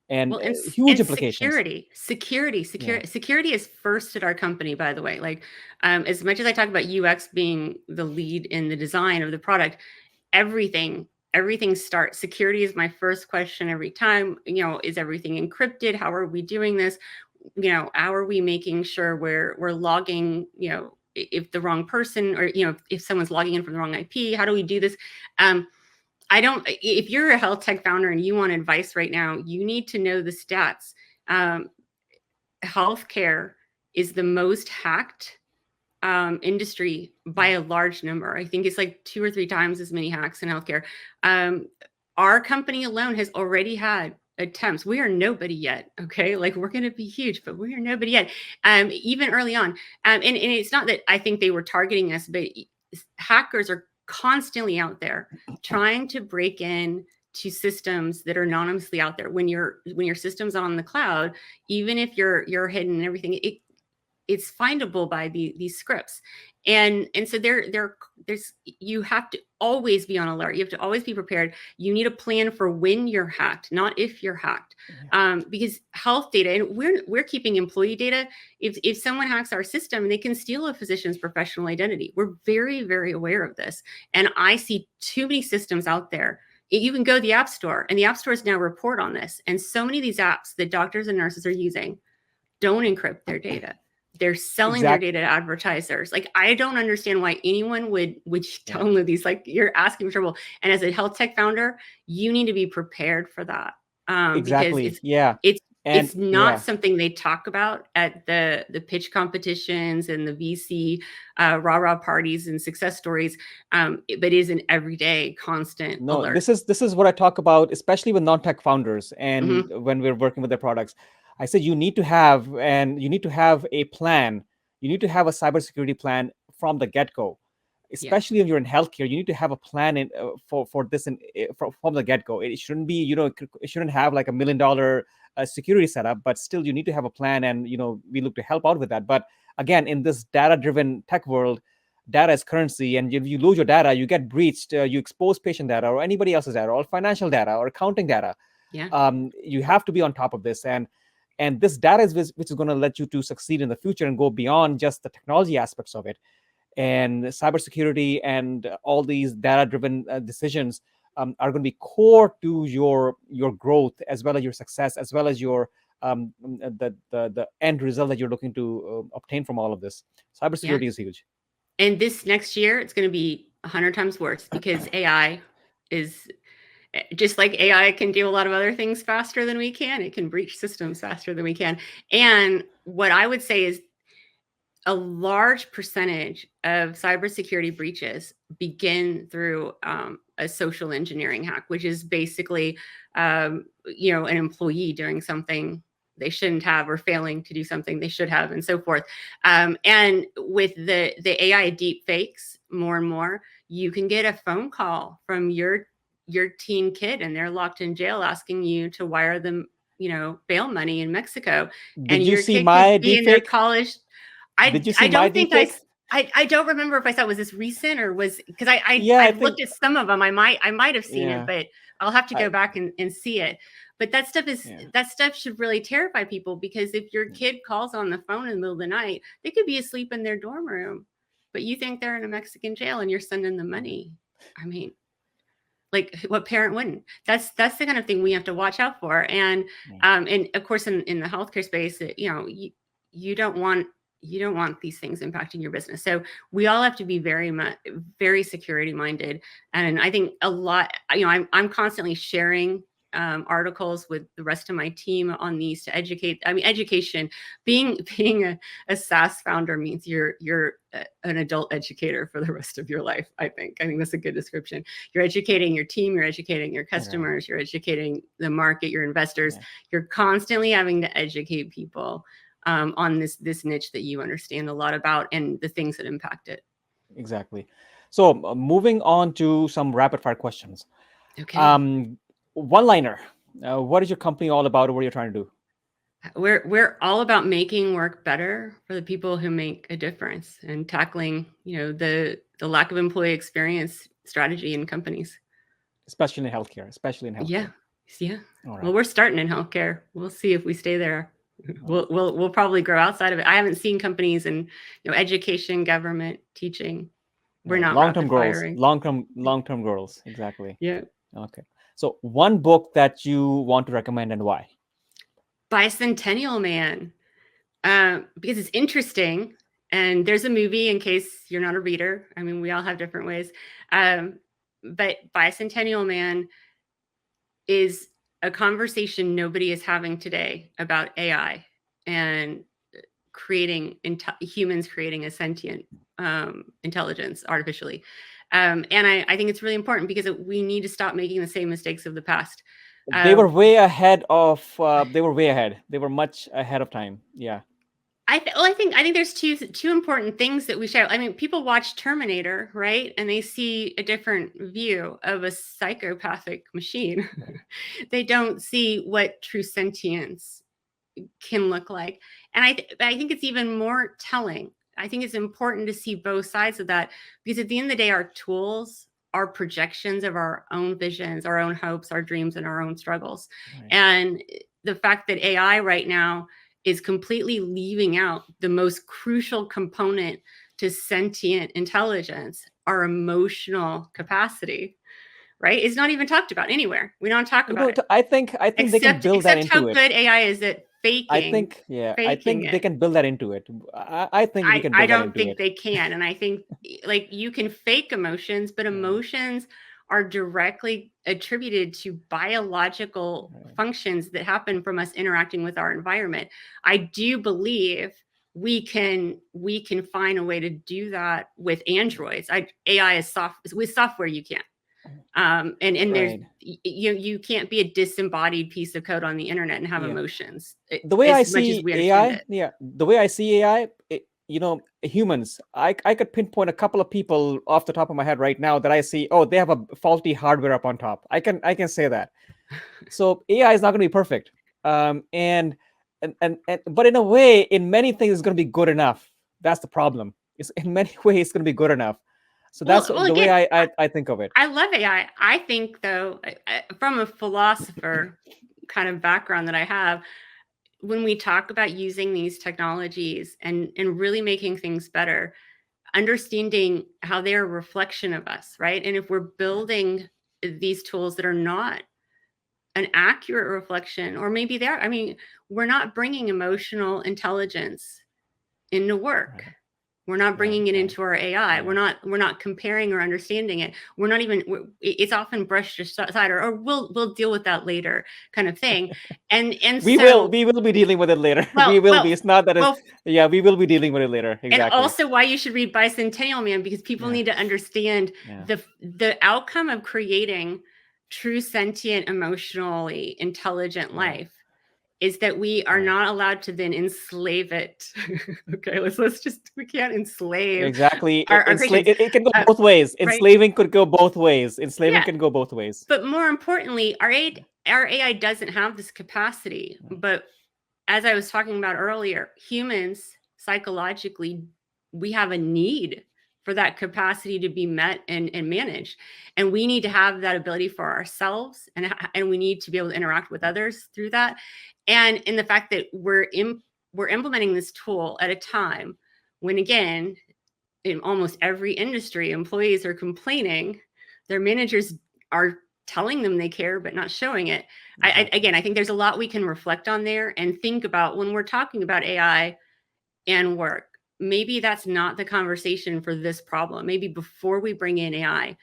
and Well, and huge implications. Yeah. security is first at our company, by the way. Like, as much as I talk about UX being the lead in the design of the product, everything starts. Security is my first question every time. Is everything encrypted? How are we doing this? How are we making sure we're logging if the wrong person, or if someone's logging in from the wrong IP, how do we do this? I don't. If you're a health tech founder and you want advice right now, you need to know the stats. Healthcare is the most hacked industry by a large number. I think it's like 2 or 3 times as many hacks in healthcare. Our company alone has already had attempts. We are nobody yet. Okay. Like, we're going to be huge, but we are nobody yet. Even early on. And it's not that I think they were targeting us, but hackers are constantly out there trying to break in to systems that are anonymously out there. When your system's on the cloud, even if you're hidden and everything, it's findable by these scripts. And so there's you have to always be on alert. You have to always be prepared. You need a plan for when you're hacked, not if you're hacked. Because health data, and we're keeping employee data. If someone hacks our system, they can steal a physician's professional identity. We're very, very aware of this. And I see too many systems out there. You can go to the App Store, and the App Stores now report on this. And so many of these apps that doctors and nurses are using don't encrypt their data. They're selling their data to advertisers. Like, I don't understand why anyone would download these. Like, you're asking for trouble. And as a health tech founder, you need to be prepared for that. Exactly. Because it's not something they talk about at the pitch competitions and the VC rah-rah parties and success stories, but it is an everyday constant alert. This is what I talk about, especially with non-tech founders, and when we're working with their products. I said you need to have a plan. You need to have a cybersecurity plan from the get-go. Especially if you're in healthcare, you need to have a plan for this from the get-go. It shouldn't be, it shouldn't have like $1 million security setup, but still you need to have a plan, and we look to help out with that. But again, in this data-driven tech world, data is currency, and if you lose your data, you get breached, you expose patient data or anybody else's data or financial data or accounting data. You have to be on top of this, and this data is which is going to let you to succeed in the future and go beyond just the technology aspects of it. And cybersecurity and all these data-driven decisions are going to be core to your growth, as well as your success, as well as your the end result that you're looking to obtain from all of this. Cybersecurity is huge. And this next year, it's going to be 100 times worse, because AI is just like AI can do a lot of other things faster than we can. It can breach systems faster than we can. And what I would say is a large percentage of cybersecurity breaches begin through a social engineering hack, which is basically, an employee doing something they shouldn't have, or failing to do something they should have, and so forth. And with the AI deep fakes, more and more, you can get a phone call from your teen kid, and they're locked in jail, asking you to wire them, bail money in Mexico. Did you see my deep fake? College. I don't remember if I saw, was this recent, or was, because I looked at some of them. I might have seen it, but I'll have to go back and see it. But that stuff should really terrify people, because if your kid calls on the phone in the middle of the night, they could be asleep in their dorm room, but you think they're in a Mexican jail and you're sending them money. I mean, like, what parent wouldn't? That's the kind of thing we have to watch out for. And of course, in the healthcare space, you don't want these things impacting your business. So we all have to be very security minded. And I think a lot, I'm constantly sharing articles with the rest of my team on these to educate. I mean, education, being a SaaS founder means you're an adult educator for the rest of your life. I think that's a good description. You're educating your team, you're educating your customers, you're educating the market, your investors. You're constantly having to educate people on this niche that you understand a lot about, and the things that impact it. Exactly. So moving on to some rapid fire questions. Okay. One-liner. What is your company all about, or what are you trying to do? We're all about making work better for the people who make a difference, and tackling, the lack of employee experience strategy in companies. Especially in healthcare. Yeah. Right. Well, we're starting in healthcare. We'll see if we stay there. We'll probably grow outside of it. I haven't seen companies in education, government, teaching. We're not long-term goals. firing. Long-term goals. Exactly. Yeah. Okay. So one book that you want to recommend, and why? Bicentennial Man, because it's interesting. And there's a movie, in case you're not a reader. I mean, we all have different ways. But Bicentennial Man is a conversation nobody is having today about AI and creating humans creating a sentient intelligence artificially. And I think it's really important because we need to stop making the same mistakes of the past. They were way ahead of. They were way ahead. They were much ahead of time. Yeah. I think there's two important things that we share. I mean, people watch Terminator, right? And they see a different view of a psychopathic machine. They don't see what true sentience can look like. And I think it's even more telling. I think it's important to see both sides of that, because at the end of the day, our tools are projections of our own visions, our own hopes, our dreams, and our own struggles. Right. And the fact that AI right now is completely leaving out the most crucial component to sentient intelligence, our emotional capacity, right? It's not even talked about anywhere. We don't talk about it. I think they can build that Except how into it. good AI is at I faking think they it. can build that into it. I think we can I build that don't into think it. they can. And I think like you can fake emotions, but emotions are directly attributed to biological functions that happen from us interacting with our environment. I do believe we can find a way to do that with Androids. AI is with software you can. And there's Right. you can't be a disembodied piece of code on the internet and have Yeah. emotions The way I as much as see we understand AI, it. yeah, the way I see AI, humans, I could pinpoint a couple of people off the top of my head right now that I see, oh, they have a faulty hardware up on top. I can say that. So AI is not going to be perfect. And but in a way, in many things, it's going to be good enough. That's the problem. It's in many ways it's going to be good enough. So that's Well, the way again, I think of it. I love AI. I think, though, from a philosopher kind of background that I have, when we talk about using these technologies and really making things better, understanding how they're a reflection of us, right? And if we're building these tools that are not an accurate reflection, or maybe they're, I mean, we're not bringing emotional intelligence into work. Right. We're not bringing it into our AI. Yeah. We're not comparing or understanding it. We're not even. It's often brushed aside, or we'll deal with that later, kind of thing. And we so will be dealing with it later. well, We will well, be. It's not that. well, Yeah, we will be dealing with it later. and Exactly. also why you should read Bicentennial Man, because people need to understand the outcome of creating true sentient, emotionally intelligent life is that we are not allowed to then enslave it. Okay, we can't enslave Exactly. our creations. It can go both ways. Right? Enslaving could go both ways. Enslaving Yeah. can go both ways. But more importantly, our AI doesn't have this capacity. But as I was talking about earlier, humans psychologically, we have a need for that capacity to be met and managed. And we need to have that ability for ourselves, and we need to be able to interact with others through that. And in the fact that we're implementing this tool at a time when, again, in almost every industry, employees are complaining, their managers are telling them they care but not showing it. Again, I think there's a lot we can reflect on there and think about when we're talking about AI and work. Maybe that's not the conversation for this problem. Maybe before we bring in AI,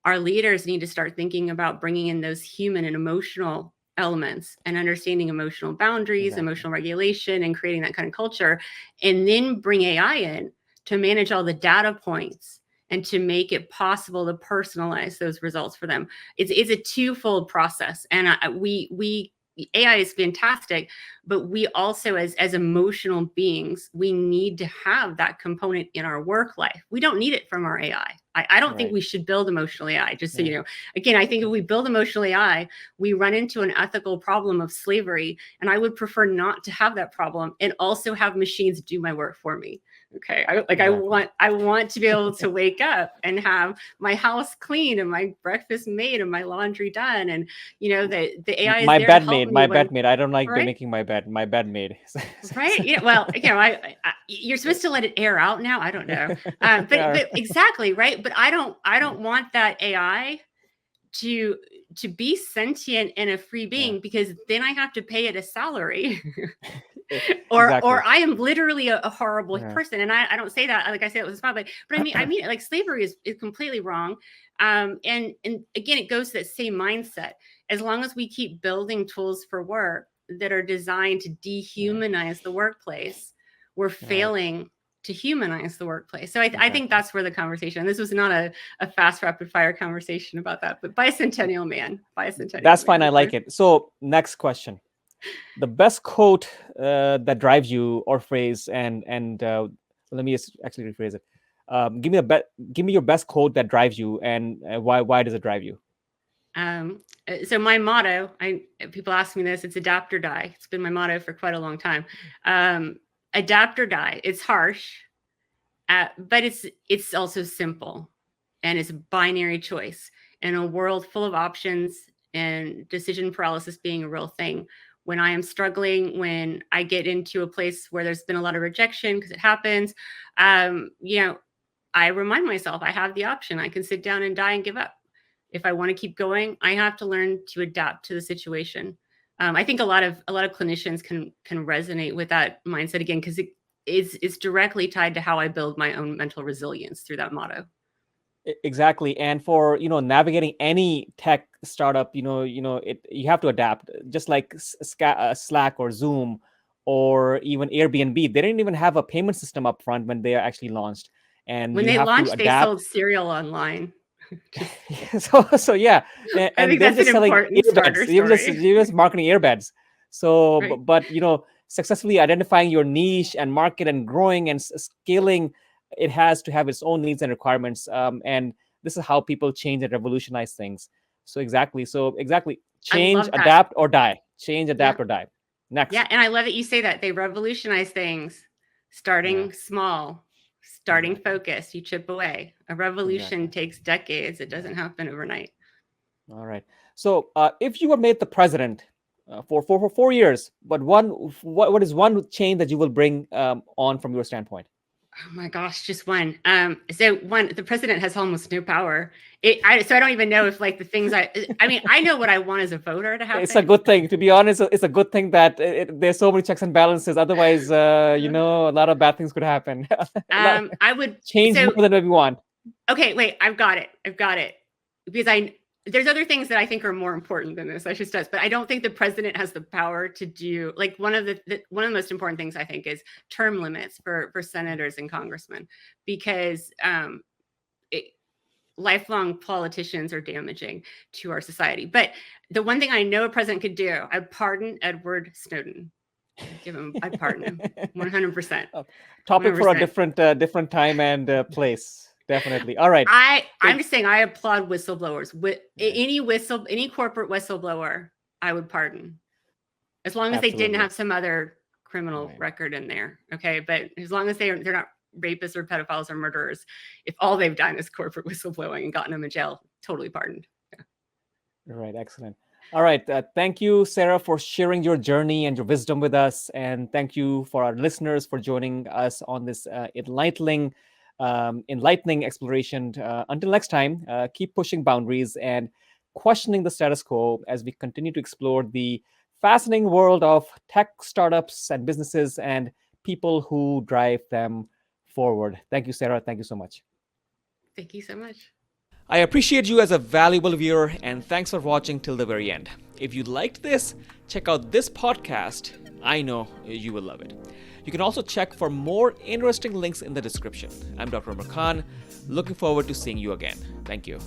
our leaders need to start thinking about bringing in those human and emotional elements and understanding emotional boundaries, emotional regulation, and creating that kind of culture, and then bring AI in to manage all the data points and to make it possible to personalize those results for them. It's a twofold process, and we AI is fantastic, but we also, as emotional beings, we need to have that component in our work life. We don't need it from our AI. I don't think we should build emotional AI, just so you know. Again, I think if we build emotional AI, we run into an ethical problem of slavery, and I would prefer not to have that problem and also have machines do my work for me. Okay, I want to be able to wake up and have my house clean and my breakfast made and my laundry done, and the AI is there to help me. My bed made. I don't like making my bed. My bed made. Right? Yeah. Well, you're supposed to let it air out now. I don't know, but exactly right. But I don't want that AI to be sentient and a free being, because then I have to pay it a salary. Exactly. I am literally a horrible Yeah. person. And I don't say that, like I said, it was a smile, but I mean it, like slavery is completely wrong. And again, it goes to that same mindset. As long as we keep building tools for work that are designed to Right. dehumanize the workplace, we're Right. failing to humanize the workplace. So I think Exactly. that's where the conversation, this was not a fast rapid fire conversation about that, but bicentennial man, That's fine. I like it. So, next question: the best quote that drives you, or phrase, and let me actually rephrase it. Give me give me your best quote that drives you, and why does it drive you? So my motto, people ask me this, it's adapt or die. It's been my motto for quite a long time. Adapt or die. It's harsh, but it's also simple, and it's a binary choice in a world full of options and decision paralysis being a real thing. When I am struggling, when I get into a place where there's been a lot of rejection, because it happens, you know, I remind myself I have the option. I can sit down and die and give up. If I want to keep going, I have to learn to adapt to the situation. I think a lot of clinicians can resonate with that mindset again, because it's directly tied to how I build my own mental resilience through that motto. Exactly. And for navigating any tech startup, you have to adapt. Just like Slack or Zoom or even Airbnb, they didn't even have a payment system up front when they are actually launched, and When you they have to launched, they adapt. sold cereal online. Just, So yeah, I and think they're that's an just selling important earbuds. starter story, You're just marketing earbuds. So, right? but successfully identifying your niche and market and growing and scaling, it has to have its own needs and requirements. And this is how people change and revolutionize things. So exactly. I Change, love that. adapt, or die. Change, Yeah. adapt, or die. Yeah, Next. and I love that you say that. They revolutionize things, Yeah. starting small, starting Exactly. focused, you chip away. A revolution Exactly. takes decades. It Yeah. doesn't happen overnight. All right. So, if you were made the president for 4 years, but what is one change that you will bring on from your standpoint? Oh my gosh, just one. So one, the president has almost no power. So I don't even know if like the things I mean, I know what I want as a voter to It's a happen. good thing, to be honest. It's a good thing that there's so many checks and balances. Otherwise, a lot of bad things could happen. A lot, I would, change more so than we want. okay, wait, I've got it. Because there's other things that I think are more important than this. I should stress, but I don't think the president has the power to do like one of the most important things I think is term limits for senators and congressmen, because it, lifelong politicians are damaging to our society. But the one thing I know a president could do, I'd pardon Edward Snowden. I'd pardon him 100%. Uh, Topic for a 100%. different time and place. Definitely. All right. I'm So, just saying I applaud whistleblowers. With right, any corporate whistleblower, I would pardon, as long as they didn't absolutely. have some other criminal Right. record in there. Okay, but as long as they're not rapists or pedophiles or murderers, if all they've done is corporate whistleblowing and gotten them in jail, totally pardoned. Yeah. Right. Excellent. All right. Thank you, Sarah, for sharing your journey and your wisdom with us. And thank you for our listeners for joining us on this enlightening exploration. Until next time, keep pushing boundaries and questioning the status quo as we continue to explore the fascinating world of tech startups and businesses and people who drive them forward. Thank you, Sarah. Thank you so much. Thank you so much. I appreciate you as a valuable viewer, and thanks for watching till the very end. If you liked this, check out this podcast. I know you will love it. You can also check for more interesting links in the description. I'm Dr. Umer Khan. Looking forward to seeing you again. Thank you.